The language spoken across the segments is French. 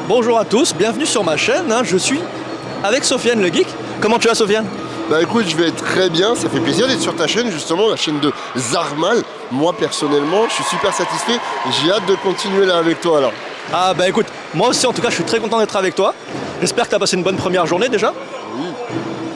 Bonjour à tous, bienvenue sur ma chaîne, je suis avec Sofiane le Geek. Comment tu vas Sofiane? Bah écoute, je vais très bien, ça fait plaisir d'être sur ta chaîne justement, la chaîne de Zarmal. Moi personnellement, je suis super satisfait, j'ai hâte de continuer là avec toi là. Ah bah écoute, moi aussi en tout cas je suis très content d'être avec toi. J'espère que tu as passé une bonne première journée déjà. Oui.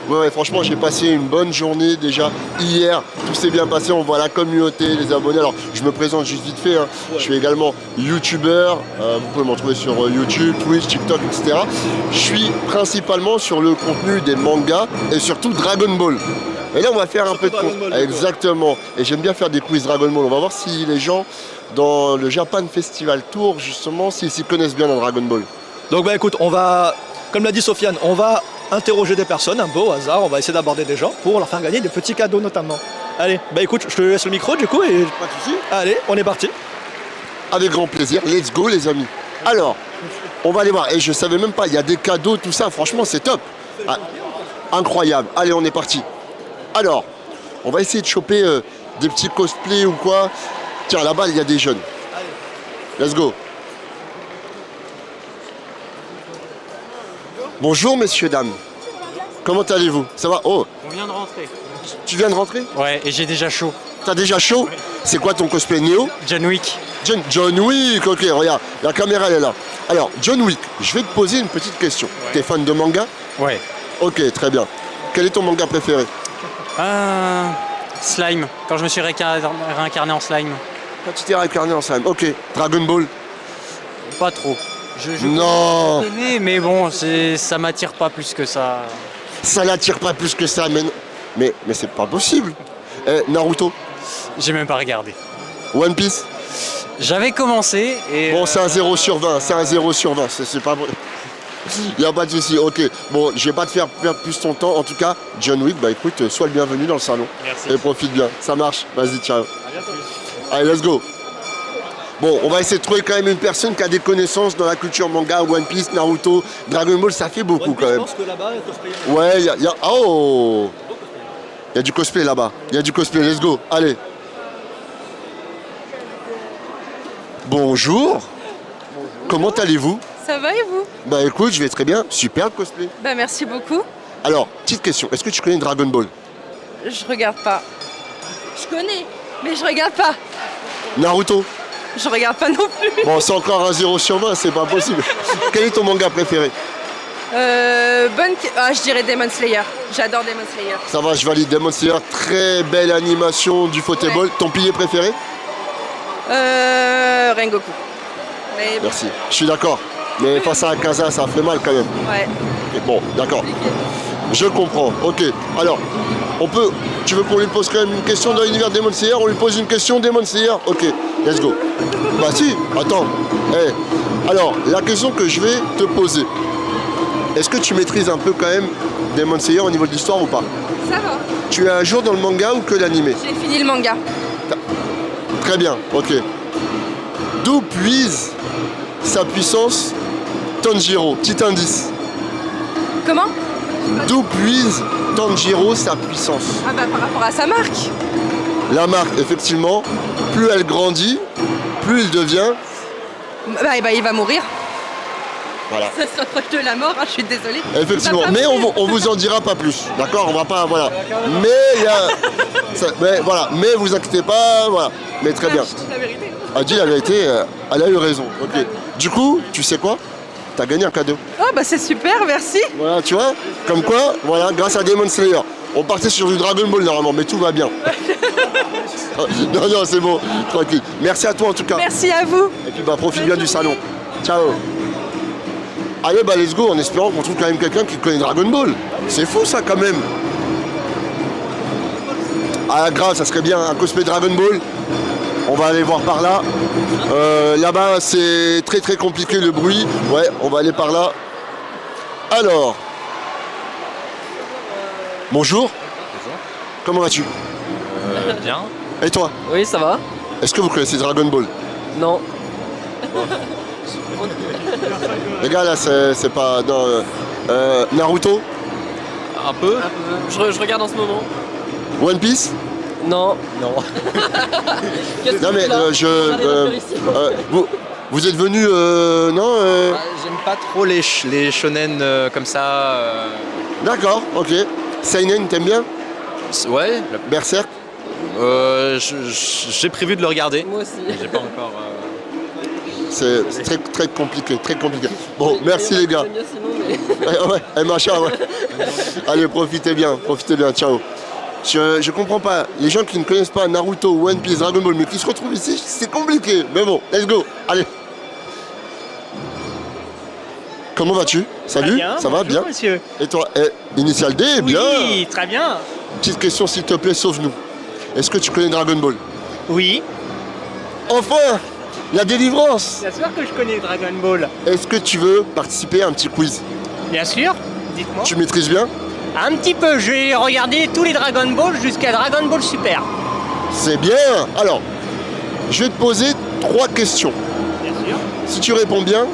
Ouais, franchement, j'ai passé une bonne journée déjà hier. Tout s'est bien passé, on voit la communauté, les abonnés. Alors, je me présente juste vite fait. Je suis également youtubeur. Vous pouvez m'en trouver sur YouTube, Twitch, TikTok, etc. Je suis principalement sur le contenu des mangas et surtout Dragon Ball. Et là, on va faire un peu de contenu. Exactement. Et j'aime bien faire des quiz Dragon Ball. On va voir si les gens dans le Japan Festival Tour, justement, s'ils s'y connaissent bien dans Dragon Ball. Donc bah écoute, on va, comme l'a dit Sofiane, on va interroger des personnes un peu au hasard, on va essayer d'aborder des gens pour leur faire gagner des petits cadeaux notamment. Allez, bah écoute, je te laisse le micro du coup et... Pas de soucis. Allez, on est parti. Avec grand plaisir, let's go les amis. Alors, on va aller voir. Et je savais même pas, il y a des cadeaux, tout ça, franchement c'est top. Ah, incroyable. Allez, on est parti. Alors, on va essayer de choper des petits cosplays ou quoi. Tiens, là-bas, il y a des jeunes. Let's go. Bonjour messieurs, dames. Comment allez-vous? Ça va? Oh, On vient de rentrer. tu viens de rentrer? Ouais, et j'ai déjà chaud. T'as déjà chaud? C'est quoi ton cosplay, Neo? John Wick. John Wick, ok, regarde, la caméra elle est là. Alors, John Wick, je vais te poser une petite question. Ouais. T'es fan de manga? Ouais. Ok, très bien. Quel est ton manga préféré? Slime. Quand je me suis réincarné en slime. Quand tu t'es réincarné en slime. Ok, Dragon Ball? Pas trop. Je Non, connais, mais bon, ça m'attire pas plus que ça. ça l'attire pas plus que ça, mais c'est pas possible. Naruto? J'ai même pas regardé. One Piece? J'avais commencé et. Bon, c'est un 0 sur 20, c'est un 0 sur 20, c'est pas vrai. Il n'y a pas de souci, ok. Bon, je vais pas te faire perdre plus ton temps. En tout cas, John Wick, bah écoute, sois le bienvenu dans le salon. Merci. Et profite bien, ça marche. Vas-y, ciao. À bientôt. Allez, let's go. Bon, on va essayer de trouver quand même une personne qui a des connaissances dans la culture manga, One Piece, Naruto, Dragon Ball, ça fait beaucoup quand Je même. pense que là-bas, le cosplayer... Ouais, oh, il y a du cosplay là-bas. Il y a du cosplay, let's go. Allez. Bonjour. Comment allez-vous? Ça va et vous? Bah écoute, je vais très bien. Super le cosplay. Bah merci beaucoup. Alors, petite question. Est-ce que tu connais Dragon Ball? Je regarde pas. Je connais, mais je regarde pas. Naruto? Je regarde pas non plus. Bon, c'est encore un 0 sur 20, c'est pas possible. Quel est ton manga préféré? Je dirais Demon Slayer. J'adore Demon Slayer. Ça va, je valide. Demon Slayer, très belle animation du Foteball. Ouais. Ton pilier préféré? Rengoku. Mais Merci. Je suis d'accord. Mais face à Akaza, ça fait mal quand même. ouais. Ok, bon, d'accord. Je comprends. Ok. Alors, tu veux qu'on lui pose quand même une question dans l'univers Demon Slayer? On lui pose une question Demon Slayer? Ok, let's go. Bah si, attends. Alors, la question que je vais te poser. Est-ce que tu maîtrises un peu quand même Demon Slayer au niveau de l'histoire ou pas? Ça va. Tu es un jour dans le manga ou que l'animé? J'ai fini le manga. Très bien, ok. D'où puise sa puissance Tanjiro? Petit indice. Comment? D'où puise Tanjiro sa puissance? Ah bah par rapport à sa marque. La marque, effectivement, plus elle grandit, plus il devient... Bah il va mourir. Voilà. Ça se rapproche de la mort, je suis désolée. Effectivement, Il va pas mais mourir. on vous en dira pas plus, d'accord? On va pas, voilà. Mais il y a... mais voilà, mais vous inquiétez pas, voilà. Mais très bien. Je dis la vérité. Elle dit la vérité, elle a eu raison, ok. Du coup, tu sais quoi? T'as gagné un cadeau. Oh bah c'est super, merci. Voilà, tu vois? Comme quoi, voilà, grâce à Demon Slayer. On partait sur du Dragon Ball normalement, mais tout va bien. Non, c'est bon, tranquille. Merci à toi en tout cas. Merci à vous. Et puis bah profite bien du salon. Ciao. Allez, bah let's go, en espérant qu'on trouve quand même quelqu'un qui connaît Dragon Ball. C'est fou ça quand même. Ah grave, ça serait bien un cosplay Dragon Ball. On va aller voir par là. Là-bas, c'est très très compliqué le bruit. Ouais, on va aller par là. Alors. Bonjour. Comment vas-tu? Bien. Et toi? Oui, ça va? Est-ce que vous connaissez Dragon Ball? Non. Les gars, là, c'est pas... Non, Naruto? Un peu. Je regarde en ce moment. One Piece? Non. Non. Qu'est-ce que Non tu mais fais là Regardez la fleur ici. vous êtes venu non J'aime pas trop les shonen comme ça. D'accord, ok. Seinen, t'aimes bien? Ouais, Berserk? j'ai prévu de le regarder. Moi aussi. Mais j'ai pas encore. C'est très, très compliqué, très compliqué. Bon, merci les gars. J'aime bien sinon, mais... Ouais, machin, ouais. Allez, profitez bien, ciao. Je comprends pas, les gens qui ne connaissent pas Naruto, One Piece, Dragon Ball, mais qui se retrouvent ici, c'est compliqué. Mais bon, let's go, allez. Comment vas-tu? Salut, Bien, ça va bonjour, bien? monsieur. Et toi, Initial D, bien. Oui, très bien. Petite question s'il te plaît, sauve-nous. Est-ce que tu connais Dragon Ball? Oui, Enfin, la délivrance. bien sûr que je connais Dragon Ball. Est-ce que tu veux participer à un petit quiz? Bien sûr, dites-moi. Tu maîtrises bien? Un petit peu, j'ai regardé tous les Dragon Ball jusqu'à Dragon Ball Super. C'est bien. Alors, je vais te poser 3 questions. Bien sûr. Si tu réponds bien,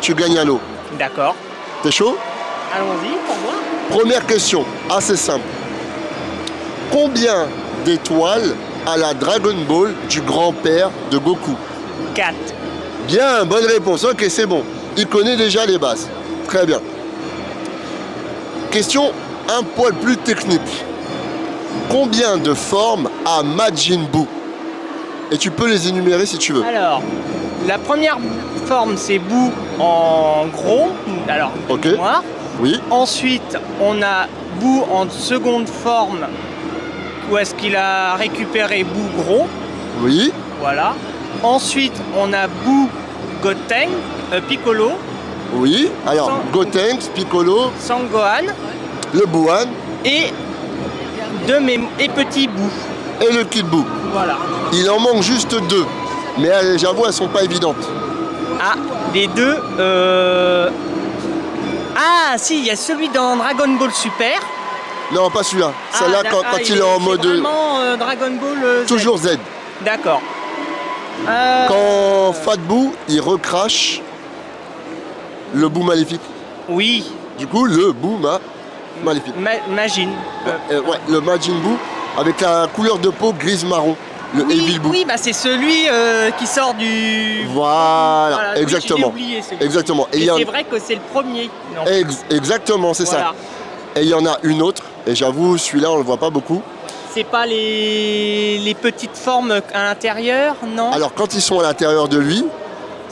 tu gagnes un lot. D'accord. T'es chaud? Allons-y, pour moi. Première question, assez simple. Combien d'étoiles a la Dragon Ball du grand-père de Goku? 4. Bien, bonne réponse. Ok, c'est bon. Il connaît déjà les bases. Très bien. Question un poil plus technique. Combien de formes a Majin Buu? Et tu peux les énumérer si tu veux. Alors, la première forme, c'est Buu en gros, alors Ok. noir. Oui, Ensuite, on a Buu en seconde forme, où est-ce qu'il a récupéré Buu gros. oui, Voilà. Ensuite, on a Buu Goten, Piccolo, oui. Alors, Sans- Gotenks, Piccolo, Sangohan le Buan et Petit Buu. et le Kid Buu. Voilà. Il en manque juste 2. Mais j'avoue, elles sont pas évidentes. Ah, les deux. Ah, si, il y a celui dans Dragon Ball Super. Non, pas celui-là. Celle-là, d'accord. quand il est en mode Vraiment Dragon Ball Z. toujours Z. D'accord. Quand Fat Buu, il recrache le Buu maléfique. Oui, Du coup, le Buu maléfique. Majin. Ouais, le Majin Buu avec la couleur de peau grise-marron. Le Oui, Evil Buu. oui, bah c'est celui qui sort du. Voilà, Voilà, oui, je l'ai exactement. oublié, celui-ci. Exactement. Et il y en- c'est vrai que c'est le premier. Non. Exactement, c'est Voilà. ça. Et il y en a une autre, et j'avoue, celui-là, on le voit pas beaucoup. C'est pas les petites formes à l'intérieur, non? Alors, quand ils sont à l'intérieur de lui,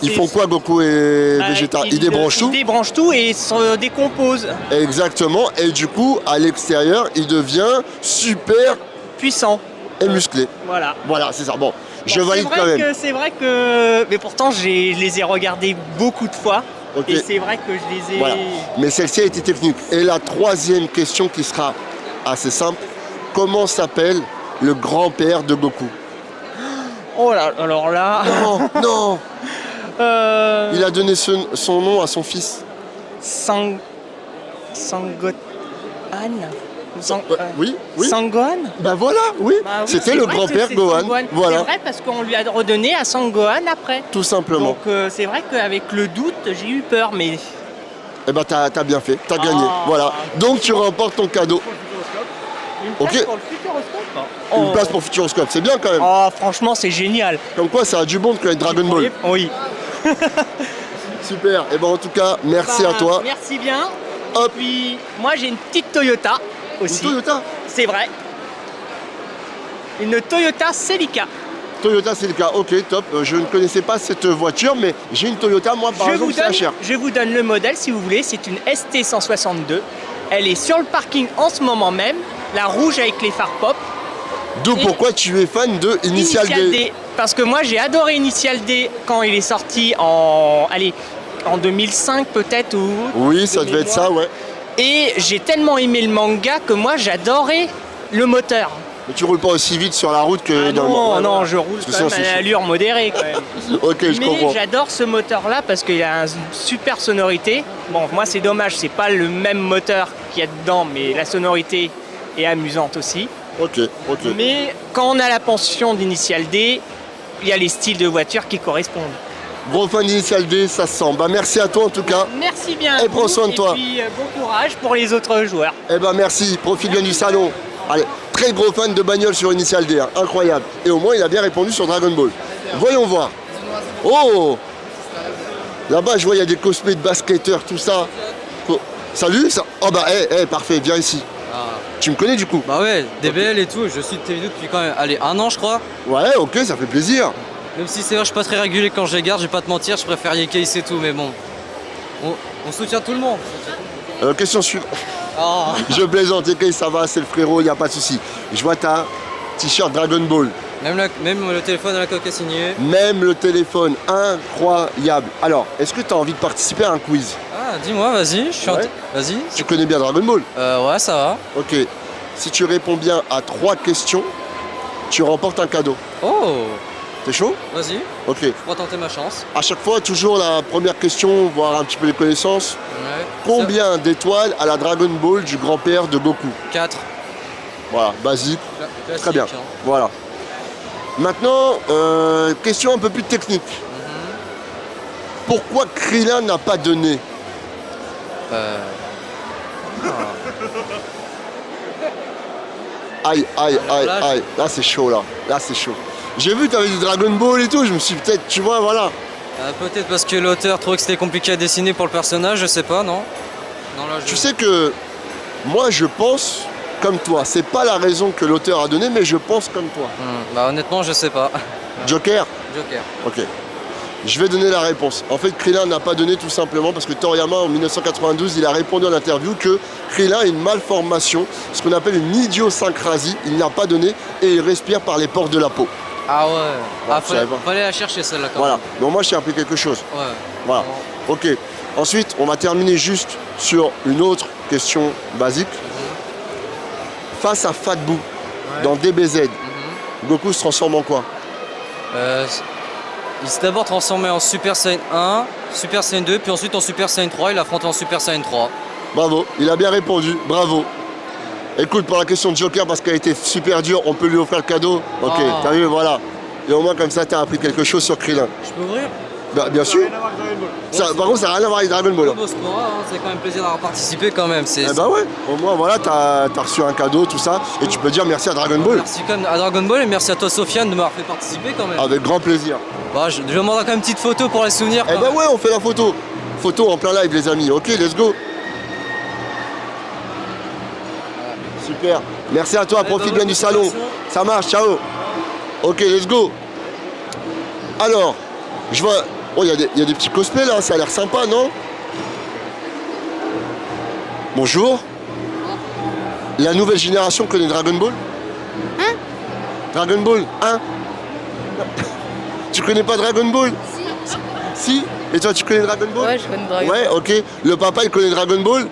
ils C'est- font quoi, Goku et Bah, Vegeta? Ils débranchent tout? Ils débranchent tout et se décomposent. Exactement. Et du coup, à l'extérieur, il devient super Puissant. et musclé. Voilà. Voilà, c'est ça. Bon, je Bon, valide quand même. C'est vrai que. Mais pourtant, je les ai regardés beaucoup de fois. Ok. Et c'est vrai que je les ai. Voilà. Mais celle-ci a été technique. Et la troisième question qui sera assez simple. Comment s'appelle le grand-père de Goku? Oh là, alors là. Non, non. Euh, Il a donné son nom à son fils. Sangohan. Oui, oui. Sangohan. Ben voilà, oui. Bah oui, C'était c'est le vrai que grand-père c'est Gohan. Sangohan. Voilà, C'est vrai parce qu'on lui a redonné à Sangohan après. tout simplement. Donc c'est vrai qu'avec le doute, j'ai eu peur, mais. Eh ben t'as bien fait, t'as gagné. Ah. Voilà. Donc tu remportes ton cadeau. Une Ok. place pour le Futuroscope. Une place pour Futuroscope, c'est bien quand même. Oh, franchement, c'est génial. Comme quoi, ça a du bon de connaître Dragon Ball. Oui. Super. Et ben en tout cas, merci Bah, à toi. Merci bien. Hop. Et puis, moi, j'ai une petite Toyota Une aussi. Toyota. C'est vrai. Une Toyota Celica. Toyota, c'est le cas. Ok, top. Je ne connaissais pas cette voiture, mais j'ai une Toyota, moi, par exemple, c'est la chère. Je vous donne le modèle si vous voulez. C'est une ST162. Elle est sur le parking en ce moment même. La rouge avec les phares pop. D'où Et- pourquoi tu es fan de Initial D. Parce que moi, j'ai adoré Initial D quand il est sorti en 2005 peut-être. Oui, ça devait être ça, ouais. Et j'ai tellement aimé le manga que moi, j'adorais le moteur. Mais tu roules pas aussi vite sur la route que dans le Non, Ouais, non, ouais. je roule Parce que quand sinon, même à c'est l'allure modérée quand même. Ok, je Mais comprends. j'adore ce moteur-là parce qu'il a une super sonorité. Bon, moi, c'est dommage, c'est pas le même moteur qu'il y a dedans, mais la sonorité est amusante aussi. Ok, ok. Mais quand on a la pension d'Initial D, il y a les styles de voiture qui correspondent. Gros fan d'Initial D, ça se sent. Bah merci à toi en tout cas. Merci bien. à Et prends vous, soin de toi. Et puis bon courage pour les autres joueurs. Eh ben merci, profite bien du salon. Allez, très gros fan de bagnole sur Initial D, hein. Incroyable. Et au moins il a bien répondu sur Dragon Ball. Voyons voir. Oh, Là-bas, je vois, il y a des cosplays de basketteurs, tout ça. Oh, salut ça... Oh bah, parfait, viens ici. Tu me connais du coup? Bah ouais, DBL et tout, je suis de tes vidéos depuis quand même, allez, 1 an je crois. Ouais, ok, ça fait plaisir. Même si c'est vrai, je suis pas très régulier quand je les garde, je vais pas te mentir, je préfère Yekei c'est tout, mais bon. On soutient tout le monde. Question suivante. Oh. Je plaisante, ok, ça va, c'est le frérot, il n'y a pas de souci. Je vois ta t-shirt Dragon Ball. Même le téléphone à la coque est signé. Même le téléphone, incroyable. Alors, est-ce que tu as envie de participer à un quiz? Ah, dis-moi, vas-y, je suis Ouais. Vas-y. Tu connais bien Dragon Ball? Ouais, ça va. Ok. Si tu réponds bien à 3 questions, tu remportes un cadeau. Oh, T'es chaud? vas-y, Ok. on va tenter ma chance. À chaque fois, toujours la première question, voir un petit peu les connaissances. Ouais. Combien d'étoiles à la Dragon Ball du grand-père de Goku? 4. Voilà, basique. Classique, Très bien. hein. Voilà. Maintenant, question un peu plus technique. Pourquoi Krillin n'a pas de nez? Aïe, aïe, aïe, Là, aïe. Là, c'est chaud, là. Là, c'est chaud. J'ai vu, t'avais du Dragon Ball et tout. Je me suis peut-être, tu vois, voilà. Peut-être parce que l'auteur trouvait que c'était compliqué à dessiner pour le personnage, je sais pas, non? Non, là, Tu sais que moi, je pense comme toi. C'est pas la raison que l'auteur a donnée, mais je pense comme toi. Bah honnêtement, je sais pas. Joker? Joker. Ok. Je vais donner la réponse. En fait, Krillin n'a pas donné tout simplement parce que Toriyama, en 1992, il a répondu en interview que Krillin a une malformation, ce qu'on appelle une idiosyncrasie. Il n'a pas donné et il respire par les pores de la peau. Ah ouais. Bon, Fallait, fallait la chercher celle-là quand Voilà. même. Donc moi, j'ai appris quelque chose. Ouais. Voilà. Ok. Ensuite, on va terminer juste sur une autre question basique. Face à Fat Buu, dans DBZ, Goku se transforme en quoi? Il s'est d'abord transformé en Super Saiyan 1, Super Saiyan 2, puis ensuite en Super Saiyan 3, il affronte en Super Saiyan 3. Bravo, il a bien répondu, bravo. Écoute, pour la question de Joker, parce qu'elle a été super dure, on peut lui offrir le cadeau. Ok, t'as vu, voilà. Et au moins comme ça, t'as appris quelque chose sur Krillin. Je peux ouvrir? Bah, bien sûr. Ça, par contre, ça n'a rien à voir avec Dragon Ball. Bon, c'est quand même plaisir d'avoir participé quand même. Eh bah ouais, au moins voilà, t'as reçu un cadeau, tout ça, et tu peux dire merci à Dragon Ball. Merci quand même à Dragon Ball et merci à toi Sofiane de m'avoir fait participer quand même. Avec grand plaisir. Bah, je demanderai quand même une petite photo pour les souvenirs. Eh bah ouais, on fait la photo. Photo en plein live, les amis. Ok, let's go. Super. Merci à toi, profite bien du salon. Ça marche, ciao. Ok, let's go. Alors, je vois... Oh, il y a des petits cosplays là, ça a l'air sympa, non? Bonjour. La nouvelle génération connaît Dragon Ball? Hein? Dragon Ball, hein? Tu connais pas Dragon Ball? Si. Et toi, tu connais Dragon Ball? Ouais, je connais Dragon Ball. Ouais, ok. Le papa, il connaît Dragon Ball?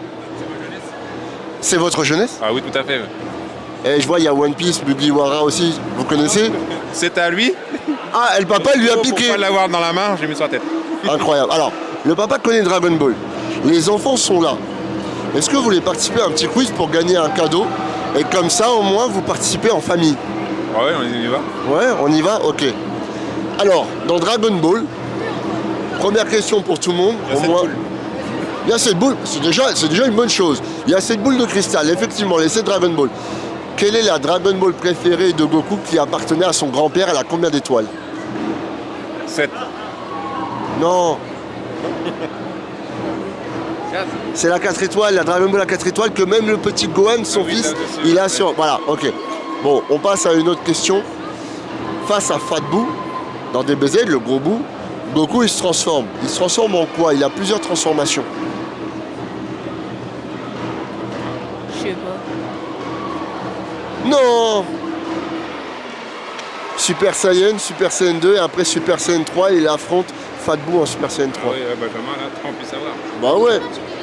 C'est votre jeunesse? Ah oui, tout à fait. Ouais. Et je vois, il y a One Piece, Mugiwara aussi. Vous connaissez? C'est à lui. Ah, et le papa, il lui a Pour piqué. pas l'avoir dans la main, j'ai mis sur la tête. Incroyable. Alors, le papa connaît Dragon Ball. Les enfants sont là. Est-ce que vous voulez participer à un petit quiz pour gagner un cadeau? Et comme ça, au moins, vous participez en famille. Ah ouais, on y va. Ouais, on y va? Ok. Alors, dans Dragon Ball, première question pour tout le monde. Il y a au cette moins, boule. il y a cette boule. C'est déjà une bonne chose. Il y a cette boule de cristal, effectivement, les 7 Dragon Ball. Quelle est la Dragon Ball préférée de Goku qui appartenait à son grand-père? Elle a combien d'étoiles? 7. Non. C'est la 4 étoiles, la Dragon Ball à 4 étoiles que même le petit Gohan, son oui, fils, là, dessus, il a ouais. sur... Voilà, ok. Bon, on passe à une autre question. Face à Fat Buu, dans DBZ, le gros Buu, Goku il se transforme. Il se transforme en quoi? Il a plusieurs transformations. Je sais pas. Non. Super Saiyan, Super Saiyan 2 et après Super Saiyan 3, il affronte Fat Buu en Super Saiyan 3. Oui, Benjamin, là, on peut savoir. Bah ouais.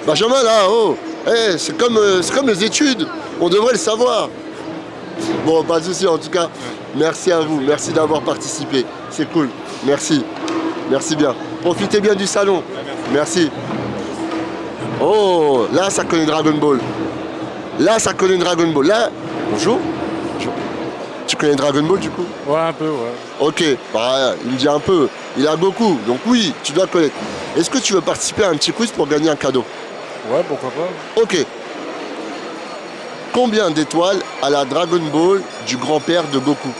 Benjamin là, oh. Eh, c'est comme les études. On devrait le savoir. Bon, pas de souci en tout cas. Merci à vous. Merci d'avoir participé. C'est cool. Merci. Merci bien. Profitez bien du salon. Merci. Oh, là ça connaît Dragon Ball. Là ça connaît Dragon Ball. Là, bonjour. Tu connais Dragon Ball du coup? Ouais, un peu, ouais. Ok, bah, il me dit un peu. Il a Goku, donc oui, tu dois connaître. Est-ce que tu veux participer à un petit quiz pour gagner un cadeau? Ouais, pourquoi pas. Ok. Combien d'étoiles à la Dragon Ball du grand-père de Goku?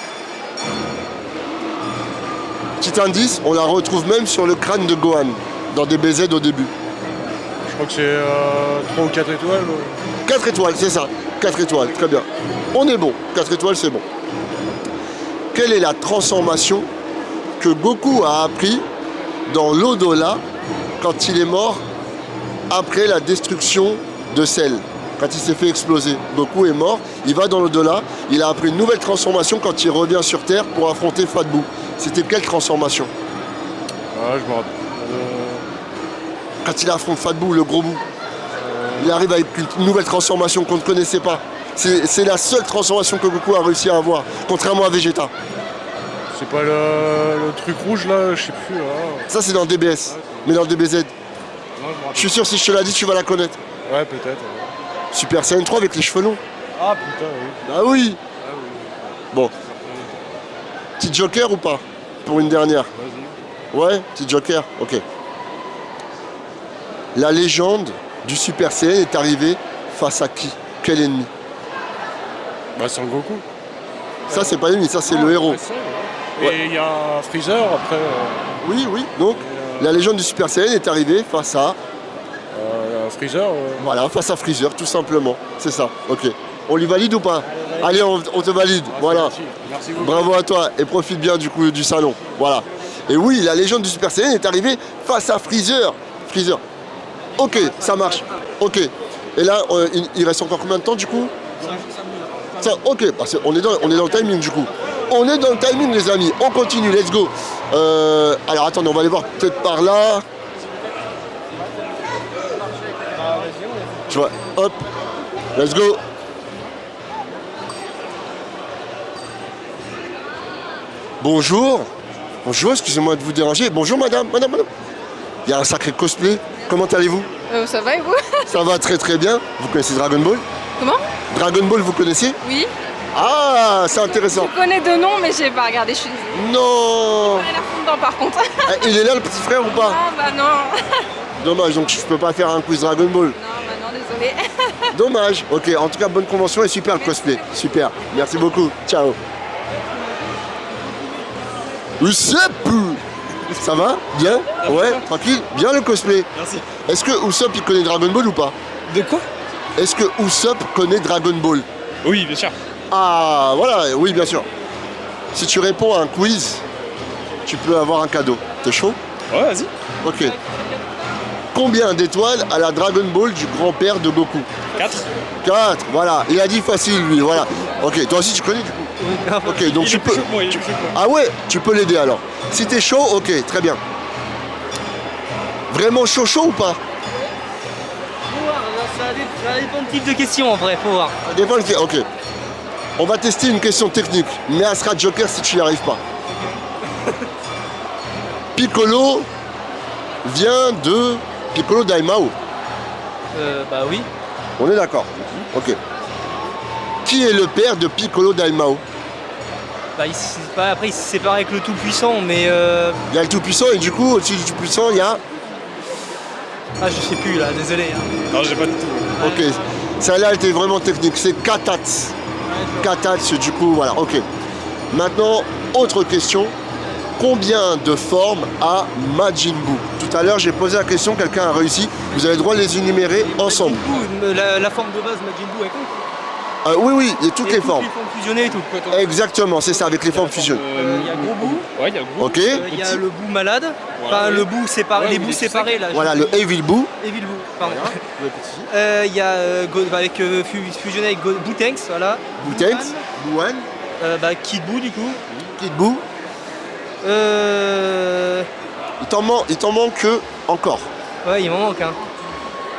Petit indice, on la retrouve même sur le crâne de Gohan. dans DBZ au début. Je crois que c'est 3 ou 4 étoiles. 4 étoiles, c'est ça. 4 étoiles, très bien. On est bon. 4 étoiles, c'est bon. Quelle est la transformation que Goku a appris dans l'au-delà quand il est mort après la destruction de Cell? Quand il s'est fait exploser, Goku est mort, il va dans l'au-delà, il a appris une nouvelle transformation quand il revient sur Terre pour affronter Fat Buu. C'était quelle transformation? Ah, je me rappelle. Quand il affronte Fat Buu, le gros bout, il arrive avec une nouvelle transformation qu'on ne connaissait pas. C'est la seule transformation que Goku a réussi à avoir, contrairement à Vegeta. C'est pas le truc rouge là, je sais plus. Là. Ça c'est dans le DBS, mais dans le DBZ. Non, je me rappelle. Je suis sûr si je te l'ai dit, tu vas la connaître. Ouais, peut-être. Ouais. Super Saiyan 3 avec les cheveux longs. Ah putain, oui. Ah oui. Bon. Petit joker ou pas? Pour une dernière. Vas-y. Ouais, petit joker, ok. La légende du Super Saiyan est arrivée face à qui? Quel ennemi? Bah, c'est le Goku. Ça c'est pas l'ennemi, ça c'est le héros. Ouais, c'est ça, ouais. Et il y a un Freezer après. Oui, oui. Donc, la légende du Super Saiyan est arrivée face à... Freezer. Voilà, face à Freezer, tout simplement. C'est ça, ok. On lui valide ou pas? Allez, on te valide. Voilà. Merci beaucoup. Bravo à toi et profite bien du coup du salon. Voilà. Et oui, la légende du Super Saiyan est arrivée face à Freezer. Freezer. Ok, ça marche. Ok. Et là, il reste encore combien de temps du coup? Ça, ok, on est dans le timing du coup. On est dans le timing les amis. On continue, let's go. Alors attendez, on va aller voir peut-être par là. Tu vois, hop, let's go. Bonjour. Bonjour, excusez-moi de vous déranger. Bonjour madame. Il y a un sacré cosplay. Comment allez-vous? Ça va et vous? Ça va très très bien. Vous connaissez Dragon Ball? Comment? Dragon Ball, vous connaissez? Oui. Ah, c'est intéressant. Je connais de nom, mais j'ai pas regardé. Je suis désolée. Non. Elle a fond dedans par contre. Il est là le petit frère ou pas? Ah bah non. Dommage, donc je peux pas faire un quiz Dragon Ball. Non, bah non, désolée. Dommage. Ok, en tout cas, bonne convention et super le cosplay. Super. Merci beaucoup. Ciao. Usopp. Ça va? Bien? Ouais, tranquille? Bien le cosplay? Merci. Est-ce que Usopp il connaît Dragon Ball ou pas? De quoi? Est-ce que Usopp connaît Dragon Ball? Oui, bien sûr. Ah, voilà, oui, bien sûr. Si tu réponds à un quiz, tu peux avoir un cadeau. T'es chaud? Ouais, vas-y. Ok. Combien d'étoiles a la Dragon Ball du grand-père de Goku? 4. 4, voilà. Il a dit facile, lui, voilà. Ok, toi aussi tu connais du coup? Ok, donc tu peux... Ah ouais, tu peux l'aider alors. Si t'es chaud, ok, très bien. Vraiment chaud ou pas? Ça dépend du type de question en vrai, faut voir. Ça dépend le... Ok. On va tester une question technique, mais elle sera joker si tu n'y arrives pas. Piccolo vient de Piccolo Daimao. Bah oui. On est d'accord. Ok. Qui est le père de Piccolo Daimao? Bah après il s'est séparé avec le Tout-Puissant, mais Il y a le Tout-Puissant et du coup, au-dessus du Tout-Puissant, il y a... ah je sais plus là, désolé. Hein. Non, j'ai pas du tout. Ok. Celle-là, elle était vraiment technique. C'est Katats. Katats, du coup, voilà. Ok. Maintenant, autre question. Combien de formes a Majin Buu? Tout à l'heure, j'ai posé la question, quelqu'un a réussi. Vous avez le droit de les énumérer ensemble. La forme de base Majin Buu est con. Oui, il y a toutes les formes. Les formes fusionnées et tout. Exactement, c'est ça, avec les formes fusionnées. Il y a Gros Buu, Ouais, il y a le gros. Ok. il y a le Buu malade, enfin le Buu séparé, les Buu séparés là. Voilà, le Evil Buu. Evil Buu, pardon. Il y a fusionné avec Buu-Tanks, voilà. Buu-Tanks. Buu-Wan. Kid Buu du coup. Kid Buu. Il t'en manque que encore. Ouais, il m'en manque un.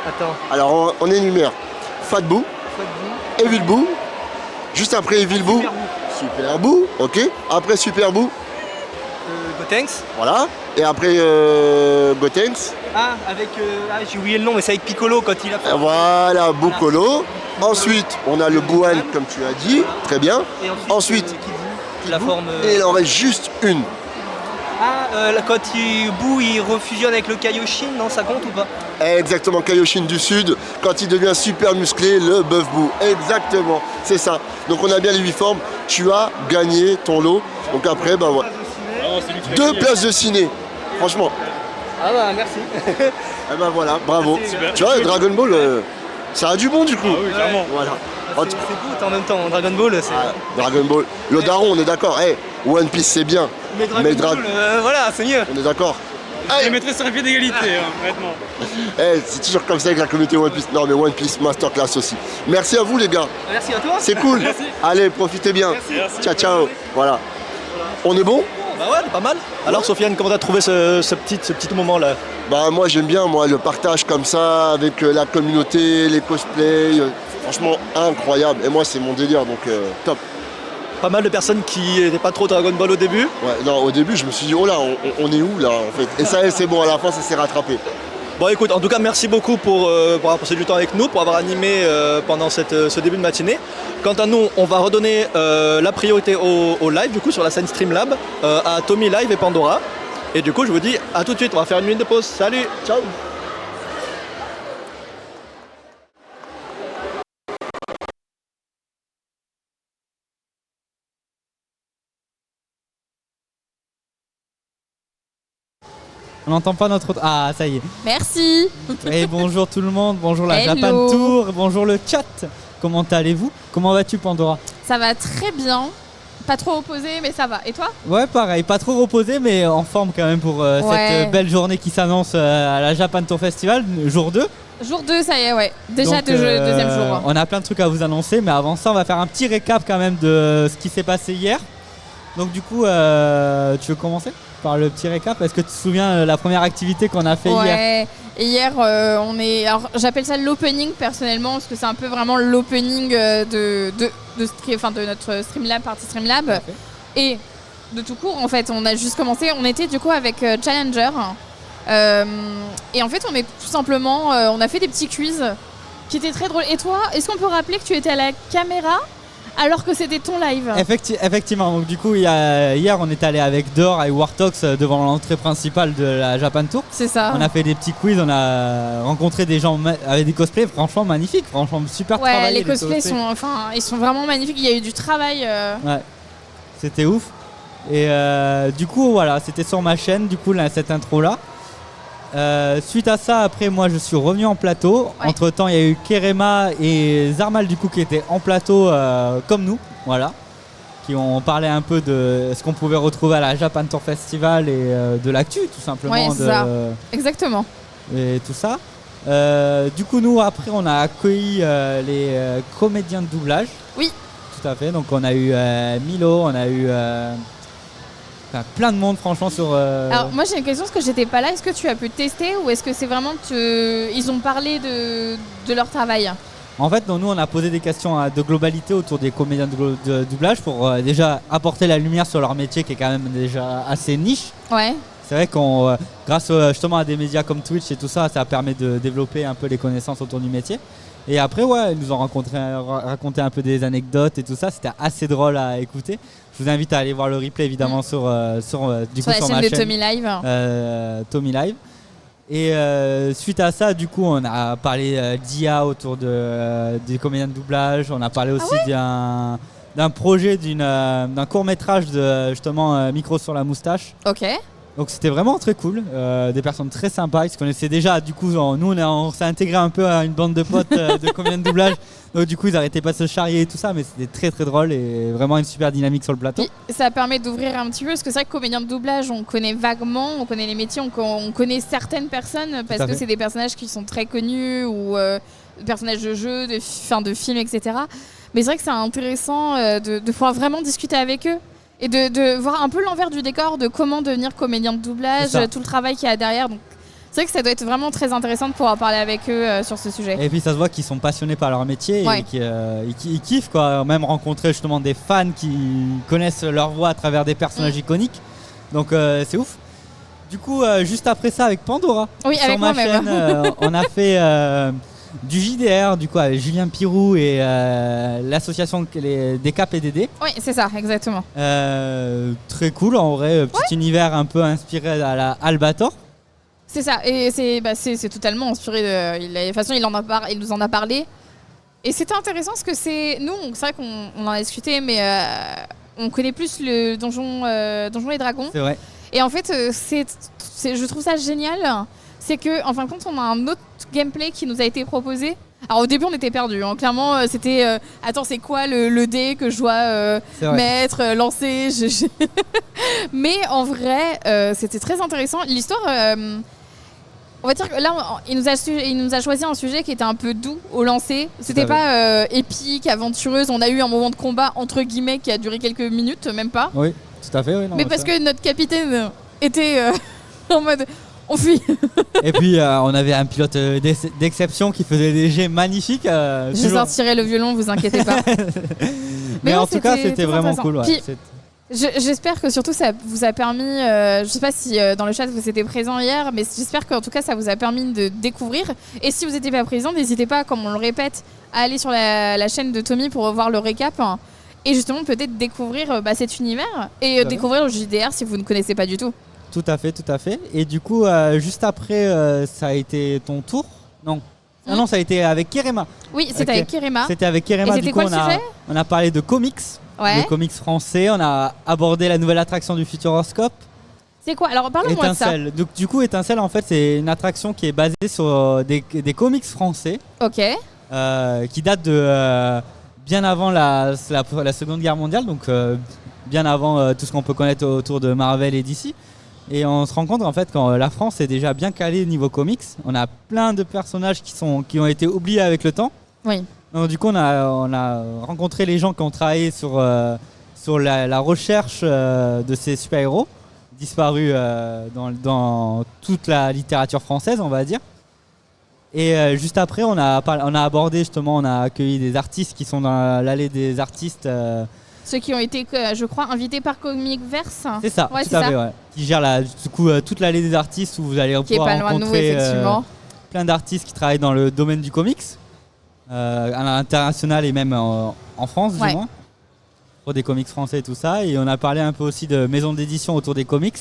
Attends. Alors, on énumère. Fat Buu. Evil Buu. Juste après Evil Buu. Super Buu. Ok. Après Super Buu. Gotenks. Voilà. Et après Gotenks. Ah, avec. j'ai oublié le nom, mais c'est avec Piccolo quand il a fait. Voilà, Buccolo. Ensuite, on a le Bouan, comme tu as dit. Très bien. Et Ensuite, Kid Buu, la Buu. forme. Et il en reste juste une. Quand Buu il refusionne avec le Kaioshin, non, ça compte ou pas? Exactement, Kaioshin du Sud. Quand il devient super musclé, le Bœuf Buu. Exactement, c'est ça. Donc on a bien les 8 formes. Tu as gagné ton lot. Donc après, bah voilà. 2 places de ciné. Franchement. Ah bah merci. Eh ben voilà, bravo. Tu vois, Dragon Ball, ça a du bon du coup. Oui, clairement. Voilà. C'est good en même temps, Dragon Ball c'est... Dragon Ball. Le daron, on est d'accord. One Piece c'est bien. Mais Dragon Ball, voilà, c'est mieux. On est d'accord. Je les mettrais sur un pied d'égalité, honnêtement. C'est toujours comme ça avec la communauté One Piece. Non mais One Piece Masterclass aussi. Merci à vous les gars. Merci à toi. C'est cool. Merci. Allez, profitez bien. Merci. Ciao, ciao. Voilà. On est bon? Bah ouais, pas mal. Alors Sofiane, comment t'as trouvé ce petit moment là? Bah moi j'aime bien le partage comme ça avec la communauté, les cosplays. Franchement incroyable. Et moi c'est mon délire donc top. Pas mal de personnes qui n'étaient pas trop Dragon Ball au début. Ouais, non, au début je me suis dit oh là on est où là en fait. Et ça c'est bon, à la fin ça s'est rattrapé. Bon écoute, en tout cas merci beaucoup pour avoir passé du temps avec nous, pour avoir animé pendant ce début de matinée. Quant à nous, on va redonner la priorité au live du coup sur la scène Streamlab à Tommy Live et Pandora. Et du coup je vous dis à tout de suite, on va faire une minute de pause. Salut, ciao. On n'entend pas notre... Ah, ça y est. Merci. Et bonjour tout le monde, bonjour la Hello. Japan Tour, bonjour le chat. Comment allez-vous? Comment vas-tu Pandora? Ça va très bien. Pas trop opposé, mais ça va. Et toi? Ouais, pareil, pas trop reposé, mais en forme quand même pour Ouais. cette belle journée qui s'annonce à la Japan Tour Festival, jour 2. Jour 2, ça y est, ouais. Déjà Donc, deuxième jour. On a plein de trucs à vous annoncer, mais avant ça, on va faire un petit récap quand même de ce qui s'est passé hier. Donc du coup, tu veux commencer par le petit récap? Est-ce que tu te souviens la première activité qu'on a fait hier? Ouais, et hier on est. Alors j'appelle ça l'opening personnellement parce que c'est un peu vraiment l'opening de notre Streamlab, partie Streamlab. Et de tout court en fait, on a juste commencé, on était du coup avec Challenger. Et en fait on est tout simplement, on a fait des petits quiz qui étaient très drôles. Et toi, est-ce qu'on peut rappeler que tu étais à la caméra alors que c'était ton live? Effectivement, donc du coup hier on est allé avec Dor et Wartox devant l'entrée principale de la Japan Tour. C'est ça. On a fait des petits quiz, on a rencontré des gens avec des cosplays franchement magnifiques, franchement super travaillés. Ouais, les cosplays ils sont vraiment magnifiques, il y a eu du travail. Ouais, c'était ouf. Et du coup voilà, c'était sur ma chaîne du coup là, cette intro là. Suite à ça, après moi je suis revenu en plateau. Ouais. Entre temps il y a eu Kerema et Zarmal du coup qui étaient en plateau comme nous, voilà, qui ont parlé un peu de ce qu'on pouvait retrouver à la Japan Tour Festival et de l'actu tout simplement. Ouais, c'est ça. Exactement. Et tout ça. Du coup nous après on a accueilli les comédiens de doublage. Oui. Tout à fait, donc on a eu Milo, on a eu plein de monde franchement sur... Alors moi j'ai une question parce que j'étais pas là, est-ce que tu as pu tester ou est-ce que c'est vraiment ils ont parlé de leur travail? En fait, nous on a posé des questions de globalité autour des comédiens de doublage pour déjà apporter la lumière sur leur métier qui est quand même déjà assez niche. Ouais. C'est vrai qu'on, grâce justement à des médias comme Twitch et tout ça, ça permet de développer un peu les connaissances autour du métier. Et après, ouais, ils nous ont raconté un peu des anecdotes et tout ça. C'était assez drôle à écouter. Je vous invite à aller voir le replay évidemment sur ma chaîne de Tommy Live. Tommy Live. Et suite à ça, du coup, on a parlé d'IA autour des comédiens de doublage. On a parlé aussi d'un projet, d'un court-métrage de justement Micro sur la moustache. Ok. Donc c'était vraiment très cool, des personnes très sympas, ils se connaissaient déjà, du coup nous on s'est intégré un peu à une bande de potes de comédiens de doublage, donc du coup ils arrêtaient pas de se charrier et tout ça, mais c'était très très drôle et vraiment une super dynamique sur le plateau. Puis, ça permet d'ouvrir un petit peu, parce que c'est vrai que comédien de doublage on connaît vaguement, on connaît les métiers, on connaît certaines personnes parce que c'est des personnages qui sont très connus ou des personnages de jeux, de films, etc. Mais c'est vrai que c'est intéressant de pouvoir vraiment discuter avec eux. Et de voir un peu l'envers du décor de comment devenir comédien de doublage, tout le travail qu'il y a derrière. Donc, c'est vrai que ça doit être vraiment très intéressant de pouvoir parler avec eux sur ce sujet. Et puis ça se voit qu'ils sont passionnés par leur métier et qu'ils kiffent quoi. Même rencontrer justement des fans qui connaissent leur voix à travers des personnages iconiques. Donc c'est ouf. Du coup, juste après ça avec Pandora, sur ma chaîne, on a fait du JDR du coup avec Julien Pirou et l'association des KPDD. Oui, c'est ça, exactement. Très cool en vrai, petit univers un peu inspiré à la Albator. C'est ça, et c'est totalement inspiré de... De toute façon, il nous en a parlé. Et c'était intéressant parce que c'est vrai qu'on en a discuté, mais on connaît plus le Donjons et Dragons. C'est vrai. Et en fait, je trouve ça génial, c'est que en fin de compte, on a un autre gameplay qui nous a été proposé. Alors au début, on était perdus. Hein. Clairement, c'était attends, c'est quoi le dé que je dois mettre, lancer Mais en vrai, c'était très intéressant. L'histoire, on va dire que là, il nous a choisi un sujet qui était un peu doux au lancer. C'était pas épique, aventureuse. On a eu un moment de combat entre guillemets qui a duré quelques minutes, même pas. Oui, tout à fait. Oui, non, mais parce que notre capitaine était en mode on fuit. Et puis on avait un pilote d'exception qui faisait des jets magnifiques. Je sortirai le violon, vous inquiétez pas. mais en tout cas, c'était vraiment cool. Ouais. Puis, j'espère que surtout ça vous a permis, je sais pas si dans le chat vous étiez présent hier, mais j'espère qu'en tout cas ça vous a permis de découvrir. Et si vous n'étiez pas présent, n'hésitez pas, comme on le répète, à aller sur la chaîne de Tommy pour voir le récap. Et justement peut-être découvrir cet univers et découvrir le JDR si vous ne connaissez pas du tout. Tout à fait. Et du coup, juste après, ça a été ton tour ? Non. Ah non, ça a été avec Kerema. Oui, c'était avec Kerema. C'était avec Kerema. Et c'était quoi le sujet ? On a parlé de comics, de comics français. On a abordé la nouvelle attraction du Futuroscope. C'est quoi ? Alors parle-moi de ça. Donc, du coup, Étincelle, en fait, c'est une attraction qui est basée sur des comics français. Ok. Qui datent de bien avant la Seconde Guerre mondiale, donc bien avant tout ce qu'on peut connaître autour de Marvel et DC. Et on se rend compte en fait quand la France est déjà bien calée niveau comics, on a plein de personnages qui ont été oubliés avec le temps. Oui. Donc du coup on a rencontré les gens qui ont travaillé sur la recherche de ces super-héros disparus dans toute la littérature française, on va dire. Et juste après on a abordé justement, on a accueilli des artistes qui sont dans l'allée des artistes. Ceux qui ont été, je crois, invités par Comicverse. C'est ça, tout à fait, ouais. Qui gère toute l'allée des artistes où vous allez pouvoir rencontrer plein d'artistes qui travaillent dans le domaine du comics, à l'international et même en France, du moins, pour des comics français et tout ça. Et on a parlé un peu aussi de maisons d'édition autour des comics,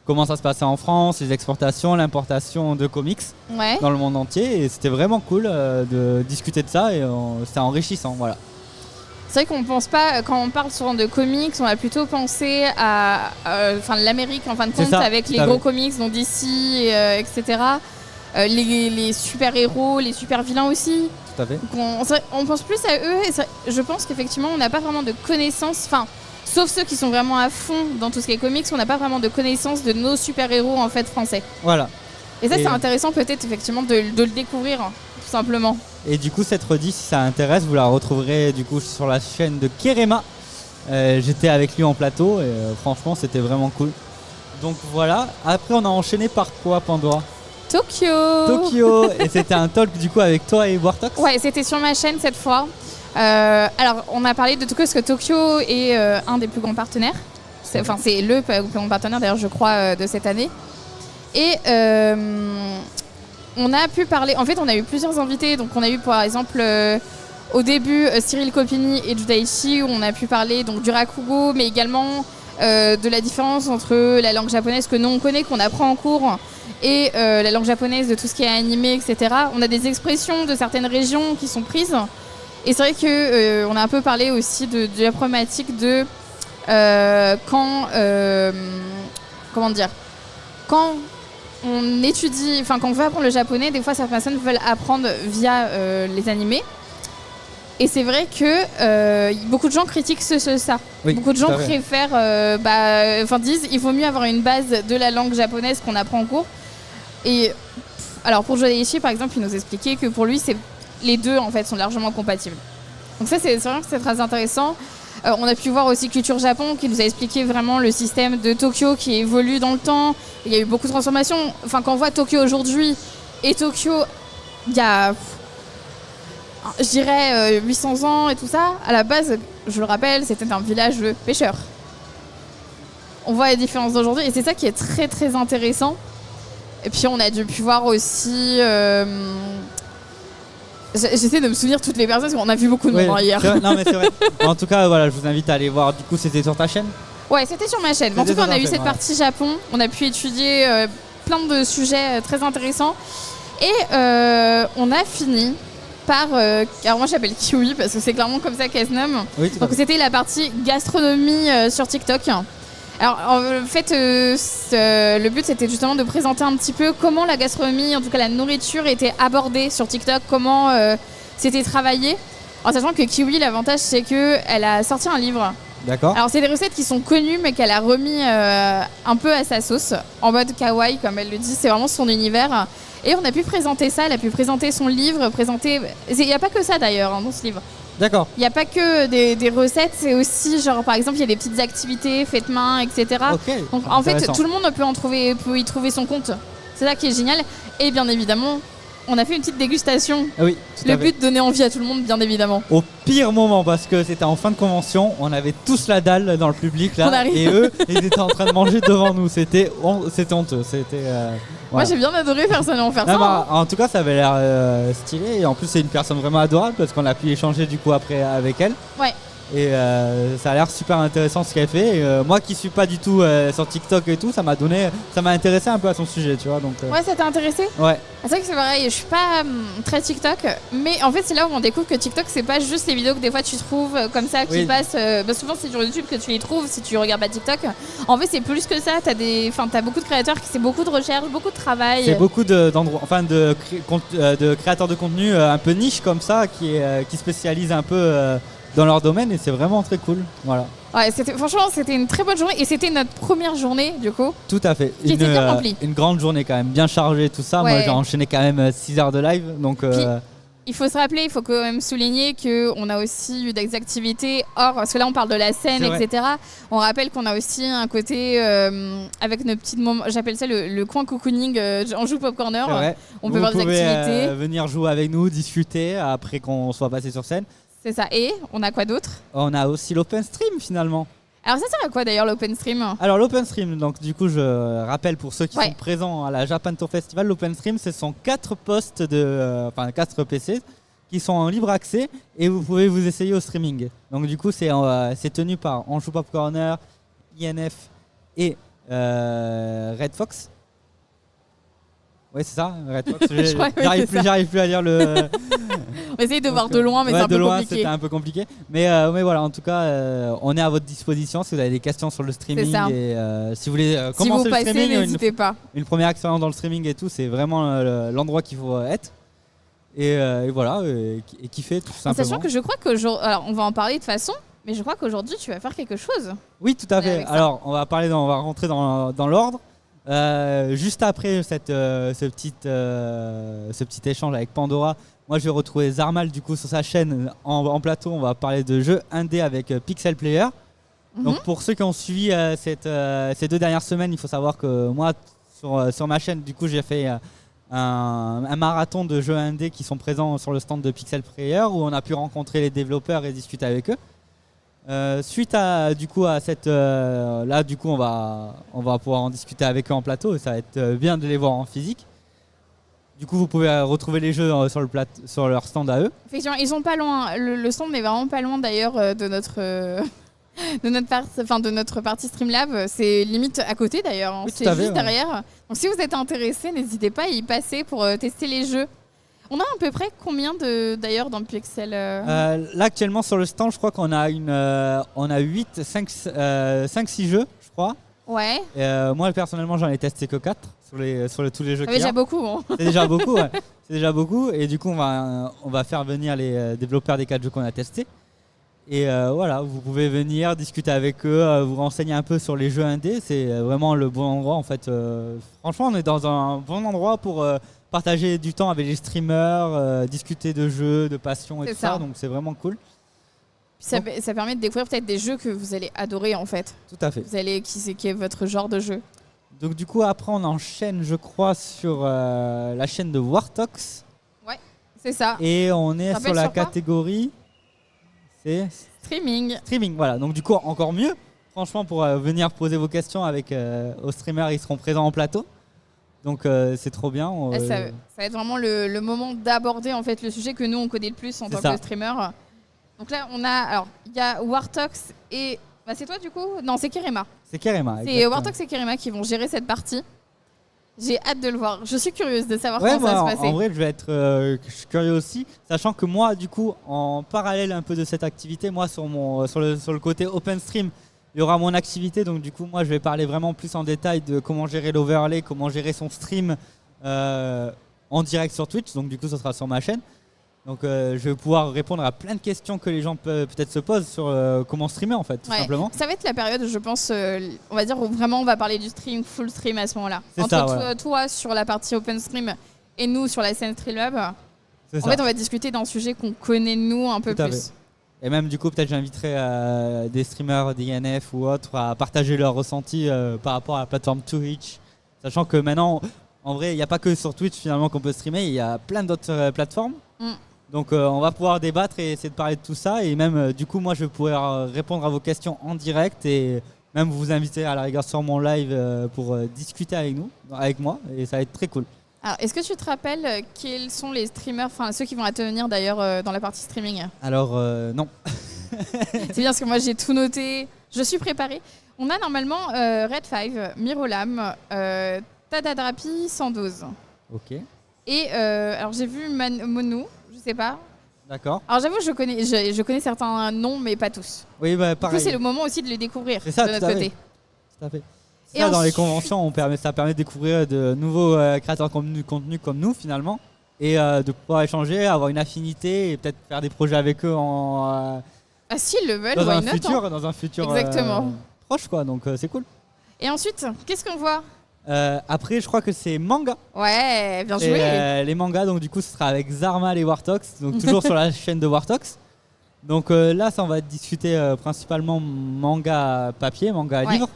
comment ça se passait en France, les exportations, l'importation de comics dans le monde entier. Et c'était vraiment cool de discuter de ça et c'était enrichissant, voilà. C'est vrai qu'on pense pas, quand on parle souvent de comics, on va plutôt penser à l'Amérique en fin de compte, avec les gros comics, dont DC, etc. Les super-héros, les super-vilains aussi. Tout à fait. Donc on pense plus à eux et je pense qu'effectivement on n'a pas vraiment de connaissances, sauf ceux qui sont vraiment à fond dans tout ce qui est comics, on n'a pas vraiment de connaissances de nos super-héros en fait français. Voilà. Et ça c'est intéressant peut-être effectivement de le découvrir, tout simplement. Et du coup, cette redit, si ça intéresse, vous la retrouverez du coup sur la chaîne de Kerema. J'étais avec lui en plateau et franchement, c'était vraiment cool. Donc voilà. Après, on a enchaîné par quoi, Pandora ? Tokyo. Et c'était un talk du coup avec toi et Wartox ? Ouais, c'était sur ma chaîne cette fois. Alors, on a parlé de Tokyo parce que Tokyo est un des plus grands partenaires. C'est le plus grand partenaire d'ailleurs, je crois, de cette année. Et on a pu parler, en fait on a eu plusieurs invités, donc on a eu par exemple au début Cyril Copini et Judaichi, où on a pu parler donc, du rakugo, mais également de la différence entre la langue japonaise que nous on connaît, qu'on apprend en cours, et la langue japonaise de tout ce qui est animé, etc. On a des expressions de certaines régions qui sont prises, et c'est vrai qu'on a un peu parlé aussi de la problématique de quand on étudie, quand on veut apprendre le japonais, des fois certaines personnes veulent apprendre via les animés. Et c'est vrai que beaucoup de gens critiquent ça. Oui, beaucoup de gens préfèrent, disent il vaut mieux avoir une base de la langue japonaise qu'on apprend en cours. Et alors pour Jodaichi par exemple, il nous expliquait que pour lui, les deux en fait sont largement compatibles. Donc ça c'est vrai que c'est très intéressant. On a pu voir aussi Culture Japon qui nous a expliqué vraiment le système de Tokyo qui évolue dans le temps. Il y a eu beaucoup de transformations. Enfin, quand on voit Tokyo aujourd'hui et Tokyo, il y a, je dirais, 800 ans et tout ça. À la base, je le rappelle, c'était un village de pêcheurs. On voit les différences d'aujourd'hui et c'est ça qui est très très intéressant. Et puis on a pu voir aussi... J'essaie de me souvenir toutes les personnes parce qu'on a vu beaucoup de moments hier. Non mais c'est vrai. En tout cas, voilà, je vous invite à aller voir. Du coup, c'était sur ta chaîne ? Ouais, c'était sur ma chaîne. En tout cas, on a eu cette partie Japon. On a pu étudier plein de sujets très intéressants. Et on a fini par... alors moi, j'appelle Kiwi parce que c'est clairement comme ça qu'elle se nomme. Oui, donc c'était la partie gastronomie sur TikTok. Alors en fait, le but c'était justement de présenter un petit peu comment la gastronomie, en tout cas la nourriture, était abordée sur TikTok, comment c'était travaillé. En sachant que Kiwi, l'avantage c'est qu'elle a sorti un livre. D'accord. Alors c'est des recettes qui sont connues mais qu'elle a remis un peu à sa sauce, en mode kawaii comme elle le dit, c'est vraiment son univers. Et on a pu présenter ça, elle a pu présenter son livre, Il n'y a pas que ça d'ailleurs dans ce livre. D'accord. Il n'y a pas que des recettes, c'est aussi genre par exemple il y a des petites activités faites main, etc. Ok. Donc en fait tout le monde peut y trouver son compte. C'est ça qui est génial. Et bien évidemment, on a fait une petite dégustation. Ah oui, tout Le à fait. but, donner envie à tout le monde, bien évidemment. Au pire moment, parce que c'était en fin de convention, on avait tous la dalle dans le public là, On arrive. et eux, ils étaient en train de manger devant nous. C'était honteux. Moi voilà. j'ai bien adoré personnellement faire Non, ça. bah, en tout cas, ça avait l'air stylé, et en plus, c'est une personne vraiment adorable parce qu'on a pu échanger du coup après avec elle. Ouais. Et ça a l'air super intéressant ce qu'elle fait. Et, moi qui suis pas du tout sur TikTok et tout, ça m'a intéressé un peu à son sujet, tu vois. Donc, Ouais, ça t'a intéressé? ouais. C'est vrai que c'est pareil, je suis pas très TikTok, mais en fait c'est là où on découvre que TikTok c'est pas juste les vidéos que des fois tu trouves comme ça qui Oui. passent. Souvent c'est sur YouTube que tu les trouves si tu regardes pas TikTok. En fait c'est plus que ça, t'as beaucoup de créateurs qui c'est beaucoup de recherche, beaucoup de travail. C'est beaucoup d'endroits, enfin de créateurs de contenu un peu niche comme ça qui spécialisent un peu dans leur domaine, et c'est vraiment très cool. Voilà. Ouais, franchement c'était une très bonne journée et c'était notre première journée du coup. Tout à fait. Qui était bien remplie. Une grande journée quand même, bien chargée, tout ça. Ouais. Moi j'ai enchaîné quand même 6 heures de live. Donc, Il faut se rappeler, il faut quand même souligner qu'on a aussi eu des activités hors, parce que là on parle de la scène, C'est vrai. etc. On rappelle qu'on a aussi un côté avec nos petites moments, j'appelle ça le coin cocooning, on joue Pop Corner, c'est vrai. on peut voir des activités. Venir jouer avec nous, discuter après qu'on soit passé sur scène. C'est ça, et on a quoi d'autre? On a aussi l'open stream finalement. Alors ça sert à quoi d'ailleurs l'open stream? Alors l'open stream, donc du coup je rappelle pour ceux qui Ouais. sont présents à la Japan Tour Festival, l'open stream ce sont 4 postes enfin 4 PC qui sont en libre accès et vous pouvez vous essayer au streaming. Donc du coup c'est tenu par On Joue Pop Corner, INF et Red Fox. Ouais c'est ça, Red Fox. Je crois que oui, c'est ça. J'arrive plus à lire le... On essaye de voir de loin, mais ouais, c'est un de peu loin, compliqué. c'était un peu compliqué. Mais voilà, en tout cas, on est à votre disposition si vous avez des questions sur le streaming. C'est ça. Et si vous voulez Si vous commencer le passez, streaming, n'hésitez pas. une première expérience dans le streaming et tout, c'est vraiment l'endroit qu'il faut être. Et voilà, et kiffer tout En simplement. sachant que je crois qu'aujourd'hui, alors on va en parler de toute façon, mais je crois qu'aujourd'hui tu vas faire quelque chose. Oui, tout à fait. avec ça. Alors, on va rentrer dans l'ordre. Juste après ce petit échange avec Pandora, moi je vais retrouver Zarmal du coup sur sa chaîne en plateau. On va parler de jeux indé avec Pixel Player. Donc pour ceux qui ont suivi ces 2 dernières semaines, il faut savoir que moi sur ma chaîne du coup j'ai fait un marathon de jeux indé qui sont présents sur le stand de Pixel Player où on a pu rencontrer les développeurs et discuter avec eux. Suite à cette là du coup on va pouvoir en discuter avec eux en plateau et ça va être bien de les voir en physique. Du coup vous pouvez retrouver les jeux sur leur stand à eux. Effectivement, ils sont pas loin. Le stand n'est vraiment pas loin d'ailleurs de notre partie Streamlab. C'est limite à côté d'ailleurs. Oui, tout c'est à fait, juste ouais. derrière. Donc si vous êtes intéressé, n'hésitez pas à y passer pour tester les jeux. On a à peu près combien d'ailleurs dans Pixel Là actuellement sur le stand je crois qu'on a 5-6 jeux je crois. Ouais. Moi personnellement j'en ai testé que 4 sur tous les jeux qu'il y a. Déjà beaucoup. Hein. C'est déjà beaucoup, ouais. C'est déjà beaucoup. Et du coup, on va faire venir les développeurs des 4 jeux qu'on a testés. Et voilà, vous pouvez venir discuter avec eux, vous renseigner un peu sur les jeux indés. C'est vraiment le bon endroit en fait. Franchement, on est dans un bon endroit pour partager du temps avec les streamers, discuter de jeux, de passion et tout ça. Donc c'est vraiment cool. Ça permet de découvrir peut-être des jeux que vous allez adorer en fait. Tout à fait. Vous allez qui est votre genre de jeu. Donc du coup après on enchaîne je crois sur la chaîne de Wartox. Ouais, c'est ça. Et on est sur la sur quoi catégorie c'est Streaming, voilà. Donc du coup encore mieux. Franchement pour venir poser vos questions avec aux streamers, ils seront présents en plateau. Donc c'est trop bien. Ça va être vraiment le moment d'aborder en fait le sujet que nous on connaît le plus en tant que streamer. Donc là on a alors il y a Wartox et c'est toi du coup? Non, c'est Kerema. C'est Kerema. C'est Wartox et Kerema qui vont gérer cette partie. J'ai hâte de le voir. Je suis curieuse de savoir comment ça va se passer. En vrai, je suis curieux aussi, sachant que moi, du coup, en parallèle un peu de cette activité, moi sur le côté open stream, il y aura mon activité, donc du coup moi je vais parler vraiment plus en détail de comment gérer l'overlay, comment gérer son stream en direct sur Twitch, donc du coup ce sera sur ma chaîne. Donc je vais pouvoir répondre à plein de questions que les gens peut-être se posent sur comment streamer en fait, tout simplement. Ça va être la période, je pense, on va dire où vraiment on va parler du stream, full stream à ce moment-là. Entre toi sur la partie open stream et nous sur la scène Streamlab, en fait on va discuter d'un sujet qu'on connaît nous un peu plus. Et même du coup peut-être j'inviterai des streamers d'INF ou autres à partager leurs ressentis par rapport à la plateforme Twitch, sachant que maintenant en vrai il n'y a pas que sur Twitch finalement qu'on peut streamer, il y a plein d'autres plateformes. Donc on va pouvoir débattre et essayer de parler de tout ça, et même du coup moi je vais pouvoir répondre à vos questions en direct et même vous inviter à la rigueur sur mon live pour discuter avec moi, et ça va être très cool. Alors est-ce que tu te rappelles quels sont les streamers, enfin ceux qui vont intervenir d'ailleurs dans la partie streaming? Alors non. C'est bien parce que moi j'ai tout noté, je suis préparée. On a normalement Red5, Mirolam, Tadadrapi, 112. Ok. Et alors j'ai vu Monou, je sais pas. D'accord. Alors j'avoue je connais certains noms mais pas tous. Oui bah pareil. Du coup c'est le moment aussi de les découvrir de ça, notre côté. Tout à fait. Et ça, dans les conventions ça permet de découvrir de nouveaux créateurs de contenu comme nous finalement, et de pouvoir échanger, avoir une affinité et peut-être faire des projets avec eux en s'ils le veulent, dans un futur exactement. Proche quoi, donc c'est cool. Et ensuite qu'est-ce qu'on voit? Après je crois que c'est manga. Ouais, bien joué. Les mangas, donc du coup ce sera avec Zarmal et Wartox, donc toujours sur la chaîne de Wartox. Donc là ça on va discuter principalement manga papier, manga à livre.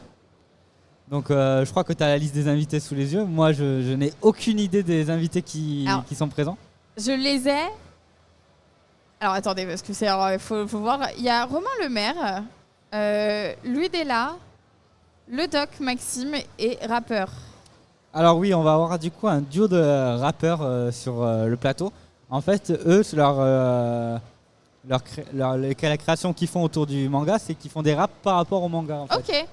Donc je crois que tu as la liste des invités sous les yeux. Moi je n'ai aucune idée des invités qui sont présents. Je les ai. Alors attendez, parce que il faut voir. Il y a Romain Lemaire, Ludella, le Doc Maxime et Rappeur. Alors oui, on va avoir du coup un duo de rappeurs sur le plateau. En fait, eux, la création qu'ils font autour du manga, c'est qu'ils font des raps par rapport au manga. En fait. Ok.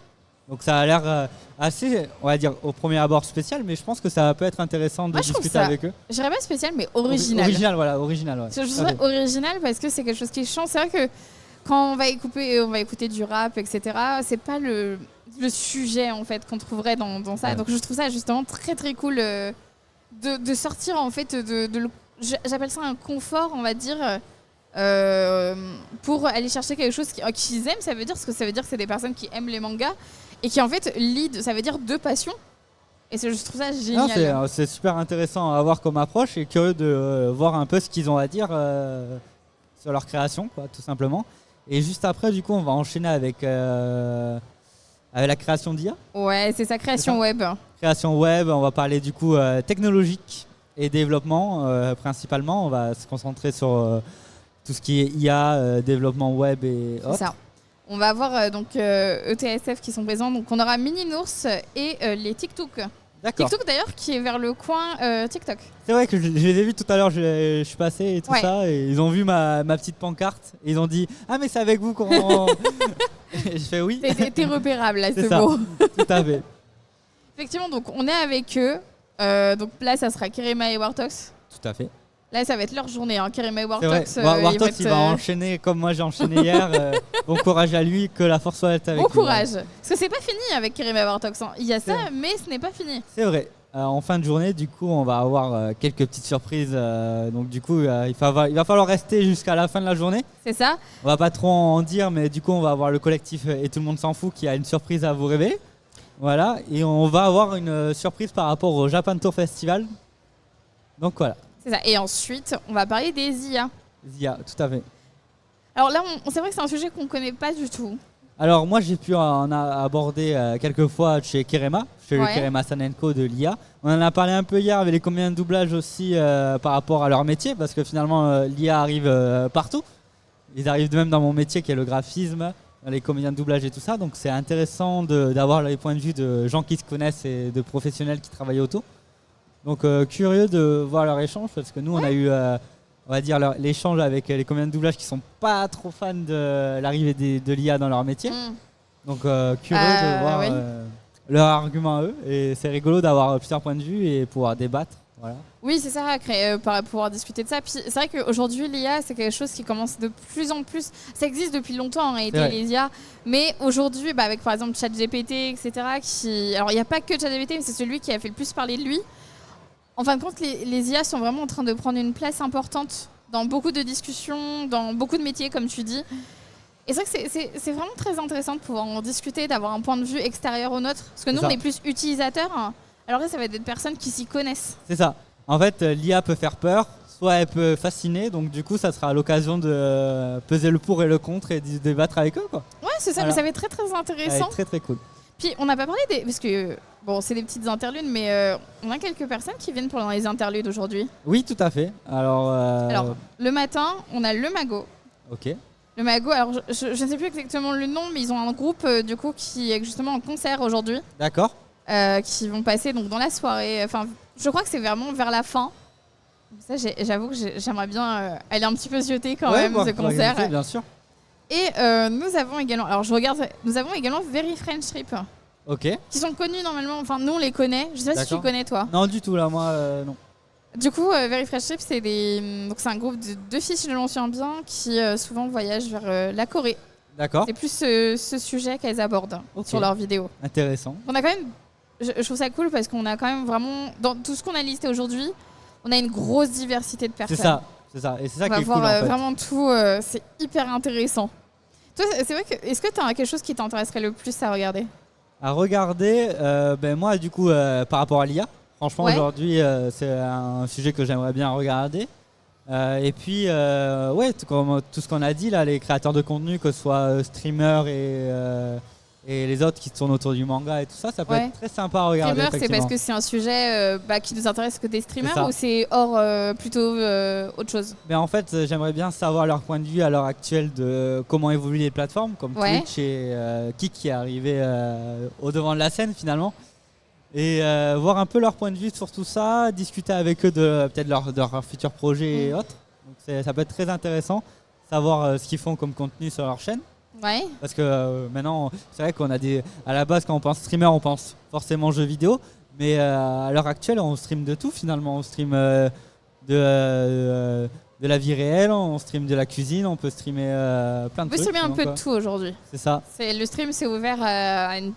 Donc ça a l'air assez, on va dire, au premier abord spécial, mais je pense que ça peut être intéressant de discuter avec eux. Je dirais pas spécial, mais original. Original. Ouais. Je dirais original parce que c'est quelque chose qui change. C'est vrai que quand on va écouter du rap, etc., c'est pas le sujet en fait qu'on trouverait dans ça. Ouais. Donc je trouve ça justement très très cool de sortir en fait j'appelle ça un confort, on va dire. Pour aller chercher quelque chose qu'ils aiment, ça veut dire que c'est des personnes qui aiment les mangas et qui en fait lead, ça veut dire de passion. Et je trouve ça génial. C'est super intéressant à voir comme approche, et curieux de voir un peu ce qu'ils ont à dire sur leur création, quoi, tout simplement. Et juste après, du coup, on va enchaîner avec la création d'IA. Ouais, c'est sa création web. Création web, on va parler du coup technologique et développement principalement. On va se concentrer sur tout ce qui est IA, développement web et autres. C'est ça. On va avoir donc ETSF qui sont présents. Donc on aura Mininours et les TikTok. D'accord. TikTok d'ailleurs qui est vers le coin TikTok. C'est vrai que je les ai vus tout à l'heure, je suis passé et tout ça, et ils ont vu ma petite pancarte et ils ont dit « Ah mais c'est avec vous qu'on… » Je fais oui. T'es repérable là, c'est beau. Tout à fait. Effectivement, donc on est avec eux. Donc là ça sera Kerema et Wartox. Tout à fait. Là, ça va être leur journée, hein. Kerema et Wartox. Wartox, il va enchaîner comme moi j'ai enchaîné hier. Bon courage à lui, que la force soit avec lui. Bon courage. Parce que c'est pas fini avec Kerema et Wartox. Hein. Il y a ça, mais ce n'est pas fini. C'est vrai. En fin de journée, du coup, on va avoir quelques petites surprises. Donc, du coup, il va falloir rester jusqu'à la fin de la journée. C'est ça. On va pas trop en dire, mais du coup, on va avoir le collectif Et Tout le monde s'en fout qui a une surprise à vous révéler. Voilà. Et on va avoir une surprise par rapport au Japan Tour Festival. Donc, voilà. C'est ça. Et ensuite, on va parler des IA. IA, tout à fait. Alors là, c'est vrai que c'est un sujet qu'on ne connaît pas du tout. Alors moi, j'ai pu en aborder quelques fois chez Kerema, chez le Kerema Sanenko de l'IA. On en a parlé un peu hier avec les comédiens de doublage aussi par rapport à leur métier, parce que finalement, l'IA arrive partout. Ils arrivent même dans mon métier qui est le graphisme, les comédiens de doublage et tout ça. Donc c'est intéressant d'avoir les points de vue de gens qui se connaissent et de professionnels qui travaillent autour. Donc curieux de voir leur échange, parce que nous on a eu on va dire l'échange avec les comédiens de doublage qui sont pas trop fans de l'arrivée de l'IA dans leur métier. Donc curieux de voir leur argument à eux, et c'est rigolo d'avoir plusieurs points de vue et pouvoir débattre Voilà. Oui, c'est ça, pour pouvoir discuter de ça. Puis c'est vrai qu'aujourd'hui, l'IA, c'est quelque chose qui commence de plus en plus. Ça existe depuis longtemps en réalité, les IA. Mais aujourd'hui, avec par exemple ChatGPT, etc. Alors, il n'y a pas que ChatGPT, mais c'est celui qui a fait le plus parler de lui. En fin de compte, les IA sont vraiment en train de prendre une place importante dans beaucoup de discussions, dans beaucoup de métiers, comme tu dis. Et c'est vrai que c'est vraiment très intéressant de pouvoir en discuter, d'avoir un point de vue extérieur au nôtre. Parce que nous, on est plus utilisateurs. Alors là, ça va être des personnes qui s'y connaissent. C'est ça. En fait, l'IA peut faire peur, soit elle peut fasciner. Donc du coup, ça sera l'occasion de peser le pour et le contre et de débattre avec eux, quoi. Ouais, c'est ça. Voilà. Mais ça va être très très intéressant. Très très cool. Puis on n'a pas parlé parce que bon, c'est des petites interludes, mais on a quelques personnes qui viennent pour les interludes aujourd'hui. Oui, tout à fait. Alors, le matin, on a le Mago. Ok. Le Mago, alors je ne sais plus exactement le nom, mais ils ont un groupe du coup qui est justement en concert aujourd'hui. D'accord. Qui vont passer donc dans la soirée. Enfin, je crois que c'est vraiment vers la fin. Ça, j'avoue que j'aimerais bien aller un petit peu zioter quand même ce concert. Éviter, bien sûr. Et nous avons également, nous avons également Very French Trip. Ok. Qui sont connus normalement. Enfin, nous on les connaît. Je sais pas si tu connais toi. Non, du tout là, moi non. Du coup, Very Fresh Trip, c'est un groupe de 2 filles, si je m'en souviens bien, qui souvent voyagent vers la Corée. D'accord. C'est plus ce sujet qu'elles abordent sur leurs vidéos. Intéressant. On a quand même, je trouve ça cool parce qu'on a quand même vraiment, dans tout ce qu'on a listé aujourd'hui, on a une grosse diversité de personnes. C'est ça. Et c'est ça qui est cool en fait. Vraiment tout, c'est hyper intéressant. Toi, c'est vrai que, est-ce que tu as quelque chose qui t'intéresserait le plus à regarder ? À regarder, moi du coup, par rapport à l'IA, franchement aujourd'hui, c'est un sujet que j'aimerais bien regarder. Et puis, comme tout ce qu'on a dit là, les créateurs de contenu, que ce soit streamers et les autres qui tournent autour du manga et tout ça, ça peut être très sympa à regarder. Streamers, c'est parce que c'est un sujet qui nous intéresse que des streamers ou c'est hors plutôt autre chose? En fait, j'aimerais bien savoir leur point de vue à l'heure actuelle de comment évoluent les plateformes comme Twitch et Kick qui est arrivé au devant de la scène finalement. Et voir un peu leur point de vue sur tout ça, discuter avec eux de peut-être de leurs futurs projets et autres. Donc ça peut être très intéressant, savoir ce qu'ils font comme contenu sur leur chaîne. Ouais. Parce que maintenant, c'est vrai qu'on a à la base, quand on pense streamer, on pense forcément jeux vidéo. Mais à l'heure actuelle, on stream de tout finalement. On stream de la vie réelle, on stream de la cuisine, on peut streamer plein de trucs. On peut streamer un peu de tout aujourd'hui. C'est ça. Le stream, c'est ouvert à une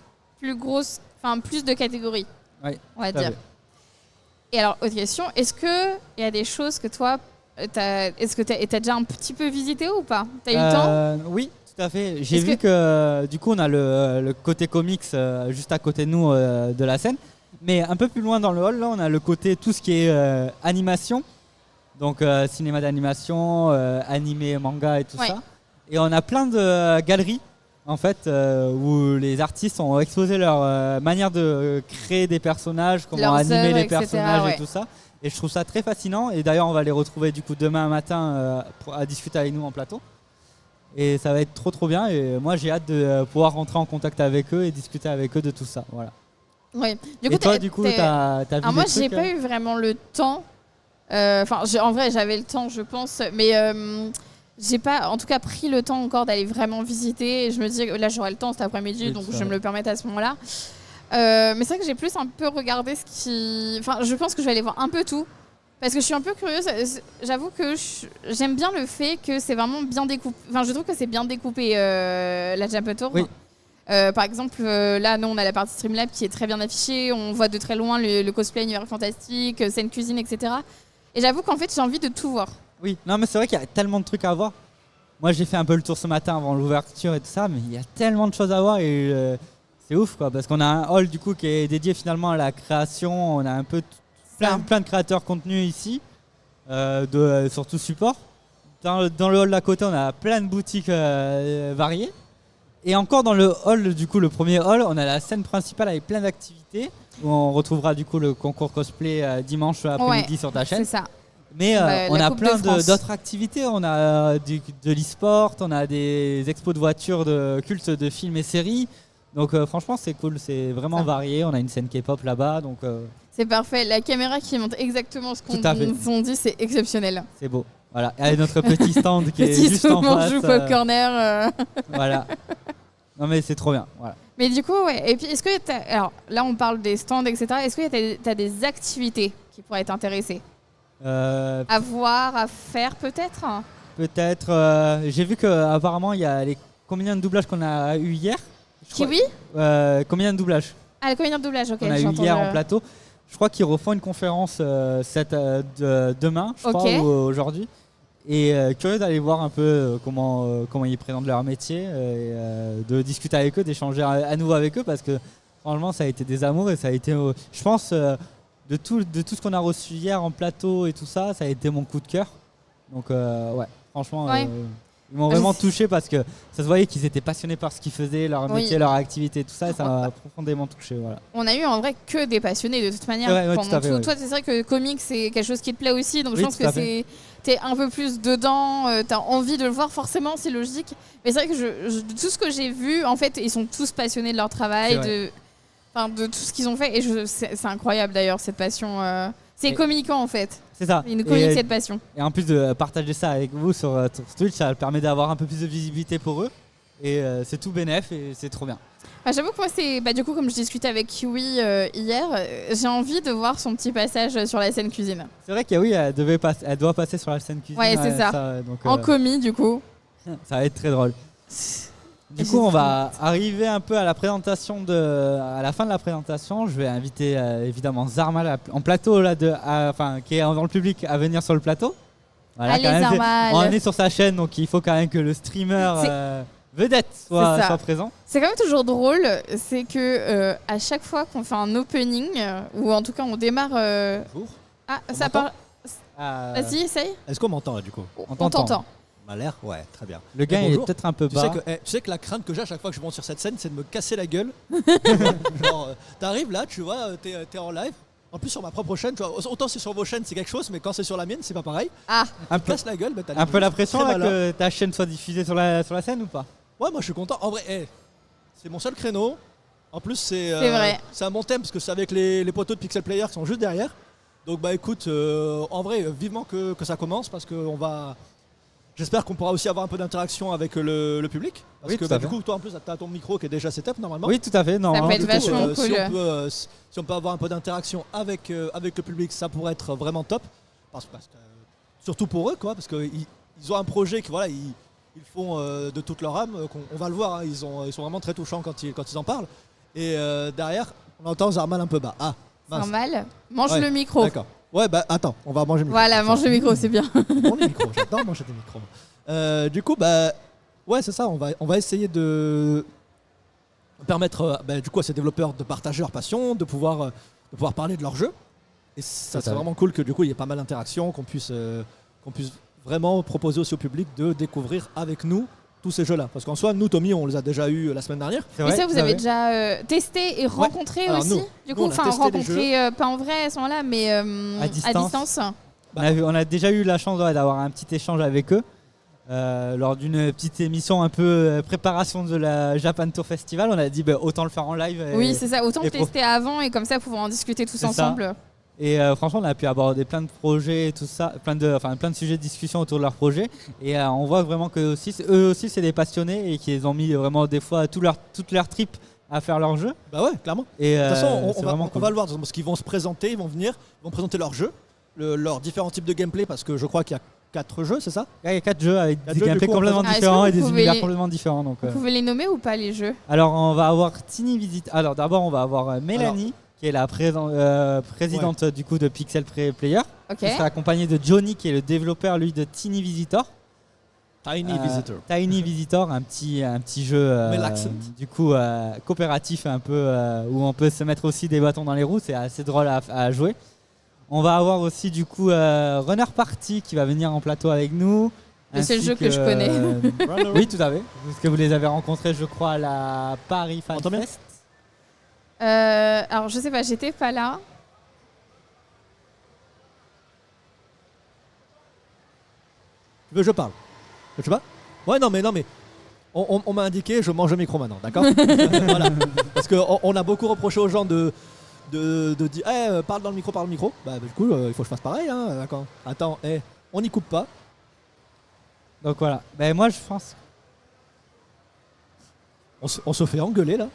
plus de catégories. Oui, on va dire. Et alors, autre question, est-ce qu'il y a des choses que toi, est-ce que tu as déjà un petit peu visité ou pas? Tu as eu le temps? Oui. Tout à fait. J'ai vu que du coup on a le côté comics juste à côté de nous de la scène, mais un peu plus loin dans le hall là on a le côté tout ce qui est animation, donc cinéma d'animation, animé, manga et tout ça. Et on a plein de galeries en fait où les artistes ont exposé leur manière de créer des personnages, comment animer les personnages et tout ça. Et je trouve ça très fascinant. Et d'ailleurs on va les retrouver du coup demain matin à discuter avec nous en plateau. Et ça va être trop bien et moi j'ai hâte de pouvoir rentrer en contact avec eux et discuter avec eux de tout ça. Voilà. Oui. Et toi du coup t'as vu moi j'ai pas eu vraiment le temps. En vrai j'avais le temps je pense, mais j'ai pas en tout cas pris le temps encore d'aller vraiment visiter. Et je me dis là j'aurai le temps cet après-midi donc je vais me le permettre à ce moment-là. Mais c'est vrai que j'ai plus un peu regardé je pense que je vais aller voir un peu tout. Parce que je suis un peu curieuse, j'avoue que j'aime bien le fait que c'est vraiment bien découpé. Enfin, je trouve que c'est bien découpé la Jump Tour. Oui. Par exemple, là, nous, on a la partie Streamlab qui est très bien affichée. On voit de très loin le cosplay Univers Fantastique, scène cuisine, etc. Et j'avoue qu'en fait, j'ai envie de tout voir. Oui, non, mais c'est vrai qu'il y a tellement de trucs à voir. Moi, j'ai fait un peu le tour ce matin avant l'ouverture et tout ça, mais il y a tellement de choses à voir et c'est ouf, quoi. Parce qu'on a un hall du coup qui est dédié finalement à la création. On a un peu plein de créateurs contenu ici, sur tout support. Dans le hall d'à côté, on a plein de boutiques variées. Et encore dans le hall, du coup, le premier hall, on a la scène principale avec plein d'activités. Où on retrouvera du coup le concours cosplay dimanche après-midi sur ta chaîne. C'est ça. Mais on a plein d'autres activités. On a de l'e-sport, on a des expos de voitures de culte de films et séries. Donc franchement, c'est cool, c'est vraiment varié. On a une scène K-pop là-bas. Donc, c'est parfait. La caméra qui montre exactement ce qu'on dit, c'est exceptionnel. C'est beau. Voilà. Et notre petit stand qui est juste en face. Petit au corner. Voilà. Non mais c'est trop bien. Voilà. Mais du coup, ouais. Et puis, est-ce que alors là, on parle des stands, etc. Est-ce que tu as des activités qui pourraient être intéressés? Euh, À voir, à faire peut-être? Peut-être. J'ai vu qu'apparemment, il y a les comédiens de doublage qu'on a eu hier. Kiwi? Comédiens de doublage Ah, le comédien de doublage, ok. qu'on a eu j'entends hier le- en plateau. Je crois qu'ils refont une conférence demain, je crois, Ok. ou aujourd'hui. Et curieux d'aller voir un peu comment ils présentent leur métier, de discuter avec eux, d'échanger à nouveau avec eux, parce que franchement, ça a été des amours et ça a été, je pense, de tout ce qu'on a reçu hier en plateau et tout ça, ça a été mon coup de cœur. Donc, ouais, franchement, Ouais. ils m'ont vraiment touché parce que ça se voyait qu'ils étaient passionnés par ce qu'ils faisaient, leur Oui. métier, leur activité, tout ça, et ça m'a profondément touché. Voilà. On a eu en vrai que des passionnés de toute manière. Ouais, ouais, Pendant tout à fait, ouais. Toi, c'est vrai que comics, c'est quelque chose qui te plaît aussi. Donc Oui, je pense tout à que fait. t'es un peu plus dedans. T'as envie de le voir, forcément, c'est logique. Mais c'est vrai que de tout ce que j'ai vu, en fait, ils sont tous passionnés de leur travail, de tout ce qu'ils ont fait. Et c'est incroyable d'ailleurs, cette passion. C'est Et- communicant en fait. C'est ça. Ils nous communiquent Et- cette passion. Et en plus de partager ça avec vous sur Twitch, ça permet d'avoir un peu plus de visibilité pour eux. Et c'est tout bénef et c'est trop bien. J'avoue que moi, c'est du coup, comme je discutais avec Kiwi hier, j'ai envie de voir son petit passage sur la scène cuisine. C'est vrai qu'elle elle doit passer sur la scène cuisine. Ouais, c'est ça. Donc, En commis, du coup. ça va être très drôle. Du coup, on va arriver un peu à la présentation à la fin de la présentation. Je vais inviter évidemment Zarmal en plateau là qui est dans le public à venir sur le plateau. Voilà, Allez, quand même, Zarmal. on est sur sa chaîne, donc il faut quand même que le streamer vedette C'est ça. soit présent. C'est quand même toujours drôle, c'est que à chaque fois qu'on fait un opening, ou en tout cas on démarre. Bonjour. Ah, On ça m'entend part. Vas-y, essaye. Est-ce qu'on m'entend là du coup? On t'entend. On a l'air? Ouais, très bien. Le gain Eh, il est bonjour. peut-être un peu Tu bas. sais que la crainte que j'ai à chaque fois que je monte sur cette scène, c'est de me casser la gueule. Genre, t'arrives là, tu vois, t'es en live. En plus sur ma propre chaîne, tu vois, autant c'est sur vos chaînes c'est quelque chose, mais quand c'est sur la mienne c'est pas pareil. Ah, un Tu te casses la gueule, bah, t'as Un peu la pression très là, malin. que ta chaîne soit diffusée sur la scène ou pas? Ouais, moi je suis content. En vrai, c'est mon seul créneau. En plus, c'est vrai. c'est un bon thème parce que c'est avec les poteaux de Pixel Player qui sont juste derrière. Donc bah écoute, en vrai, vivement que ça commence parce que j'espère qu'on pourra aussi avoir un peu d'interaction avec le public. Parce Oui, que tout à du fait. coup, toi en plus, t'as ton micro qui est déjà setup normalement. Oui, tout à fait. Non, peut être tout à fait. vachement cool. Si on peut avoir un peu d'interaction avec le public, ça pourrait être vraiment top. Parce que, surtout pour eux, quoi, parce qu'ils ont un projet que voilà, ils font de toute leur âme. On va le voir, hein, ils sont vraiment très touchants quand ils en parlent. Et derrière, on entend Zarmal un peu bas. Ah, mince. Normal. Mange Ouais, le micro. D'accord. Ouais, bah attends, on va manger le micro. Voilà, mange le micro, c'est bien. Mange le micro, j'adore manger des micros. Du coup, bah, ouais, c'est ça, on va essayer de permettre du coup, à ces développeurs de partager leur passion, de pouvoir parler de leur jeu. Et ça, c'est vraiment cool que du coup, il y ait pas mal d'interactions, qu'on puisse vraiment proposer aussi au public de découvrir avec nous tous ces jeux-là. Parce qu'en soi, nous, Tommy, on les a déjà eu la semaine dernière. C'est Mais vrai, ça, vous c'est avez vrai. déjà testé et rencontré Alors, aussi nous, du nous, coup, on a enfin testé les rencontré pas en vrai à ce moment-là, mais À distance. Bah. On a déjà eu la chance d'avoir un petit échange avec eux lors d'une petite émission un peu préparation de la Japan Tour Festival. On a dit autant le faire en live. Oui, c'est ça. Autant et tester avant et comme ça pouvoir en discuter tous C'est ça. ensemble. Et franchement, on a pu aborder plein de projets et tout ça, plein de sujets de discussion autour de leurs projets. Et on voit vraiment qu'eux aussi, c'est des passionnés et qu'ils ont mis vraiment des fois toute leur trip à faire leur jeu. Bah ouais, clairement. Et De toute façon, c'est on vraiment cool. va le voir parce qu'ils vont se présenter, ils vont venir, ils vont présenter leur jeu, leurs différents types de gameplay parce que je crois qu'il y a 4 jeux, c'est ça? Il y a 4 jeux avec Quatre des jeux, du gameplays coup, on complètement présente- différents Ah, et est-ce que des vous univers pouvez complètement différents. Donc, Vous pouvez les nommer ou pas les jeux? alors, on va avoir Tiny Visit. Alors, d'abord, on va avoir Mélanie, qui est la présidente du coup de Pixel Player. Ok. Qui sera accompagnée de Johnny, qui est le développeur lui de Tiny Visitor. Tiny Visitor. Tiny Visitor, un petit jeu Mais l'accent. du coup coopératif un peu où on peut se mettre aussi des bâtons dans les roues, c'est assez drôle à jouer. On va avoir aussi du coup Runner Party qui va venir en plateau avec nous. Le seul ainsi jeu que je connais. Oui, tout à fait. Parce que vous les avez rencontrés, je crois, à la Paris Fan Entends bien Fest. Alors je sais pas, j'étais pas là. Tu veux que je parle? Je sais pas. Ouais, non mais on m'a indiqué, je mange le micro maintenant, d'accord? Voilà. Parce qu'on a beaucoup reproché aux gens de dire parle dans le micro, parle dans le micro. Bah du coup, il faut que je fasse pareil, hein, d'accord? Attends, on n'y coupe pas. Donc voilà. Ben moi je pense. On se fait engueuler là.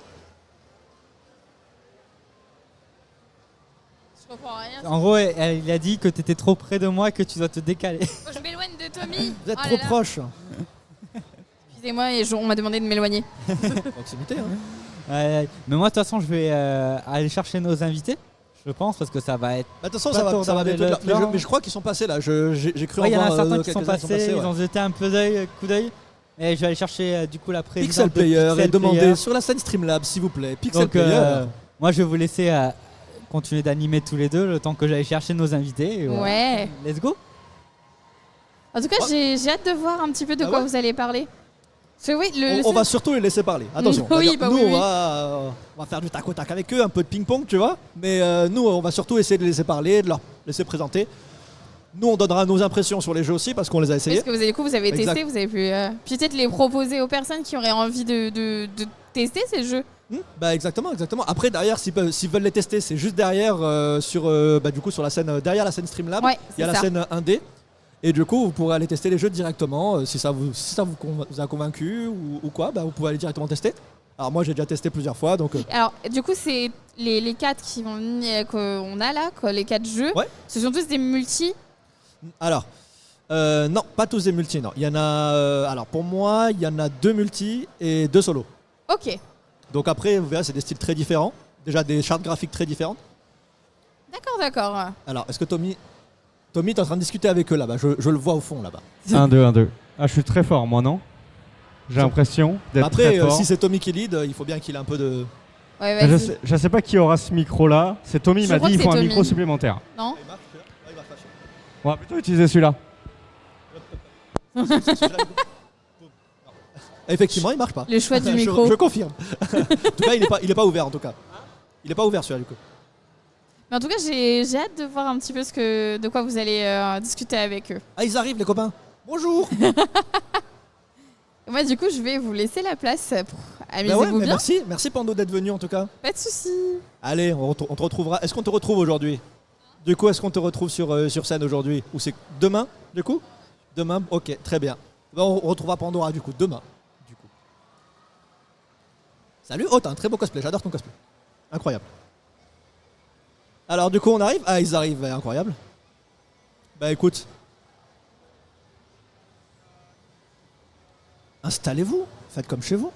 Je comprends rien En gros, il a dit que tu étais trop près de moi et que tu dois te décaler. Oh, je m'éloigne de Tommy. Vous êtes Oh trop là là. proches. Excusez-moi, et on m'a demandé de m'éloigner. Proximité, hein. Mais moi, de toute façon, je vais aller chercher nos invités, je pense, parce que ça va être. Bah, de toute façon, pas ça va tourner bientôt. le plan. Mais je crois qu'ils sont passés là. J'ai cru en Ouais, il y en a voir certains qui sont quelques-uns passés, ils ouais. ont jeté un peu coup d'œil. Et je vais aller chercher du coup la présidente Pixel de Player Pixel et demander Player. sur la scène Streamlab, s'il vous plaît. Pixel Donc, Player. moi, je vais vous laisser continuer d'animer tous les deux le temps que j'aille chercher nos invités. Et voilà. Ouais. Let's go. En tout cas, j'ai hâte de voir un petit peu de Ah quoi ouais vous allez parler. Parce que oui, On va surtout les laisser parler. Attention. Oui, C'est-à-dire, bah nous, oui, oui. on va faire du tac au tac avec eux, un peu de ping-pong, tu vois. Mais nous, on va surtout essayer de les laisser parler, de leur laisser présenter. Nous, on donnera nos impressions sur les jeux aussi parce qu'on les a essayés. Parce que vous avez Exact. testé, vous avez pu peut-être les proposer aux personnes qui auraient envie de tester ces jeux. Bah exactement. Après derrière, s'ils veulent les tester, c'est juste derrière du coup sur la scène derrière la scène Streamlab, Ouais, il y a c'est la ça. scène 1D. Et du coup, vous pourrez aller tester les jeux directement. Si ça vous a convaincu ou quoi, bah, vous pouvez aller directement tester. Alors moi, j'ai déjà testé plusieurs fois, donc. Alors, du coup, c'est les 4 qui vont venir, qu'on a là, quoi, les 4 jeux. Ouais. Ce sont tous des multi. Alors, non, pas tous des multi, non. Il y en a. Alors pour moi, il y en a 2 multi et 2 solos. Ok. Donc après, vous verrez, c'est des styles très différents. Déjà des chartes graphiques très différentes. D'accord. Alors, est-ce que Tommy, t'es en train de discuter avec eux là-bas, je le vois au fond là-bas. 1, 2, 1, 2. Ah, je suis très fort, moi, non? J'ai l'impression d'être Après, très fort. si c'est Tommy qui lead, il faut bien qu'il ait un peu de. Ouais, Je vas-y. sais pas qui aura ce micro-là. C'est Tommy, il Je m'a crois dit que il faut c'est un Tommy. micro supplémentaire. Non. On va plutôt utiliser celui-là. Effectivement, il marche pas. Le choix du micro. Je confirme. En tout cas, il est pas ouvert en tout cas. Il est pas ouvert celui-là du coup. Mais en tout cas, j'ai hâte de voir un petit peu de quoi vous allez discuter avec eux. Ah, ils arrivent les copains. Bonjour. Moi, du coup, je vais vous laisser la place. Bah Amusez-vous ouais, mais bien. merci Pando d'être venu en tout cas. Pas de soucis. Allez, on te retrouvera. Est-ce qu'on te retrouve aujourd'hui? Du coup, est-ce qu'on te retrouve sur scène aujourd'hui? Ou c'est demain du coup? Demain, ok, très bien. On retrouvera Pandora du coup, demain. Du coup. Salut, oh t'as un très beau cosplay, j'adore ton cosplay. Incroyable. Alors du coup on arrive? Ah ils arrivent, ouais, incroyable. Bah écoute. Installez-vous, faites comme chez vous.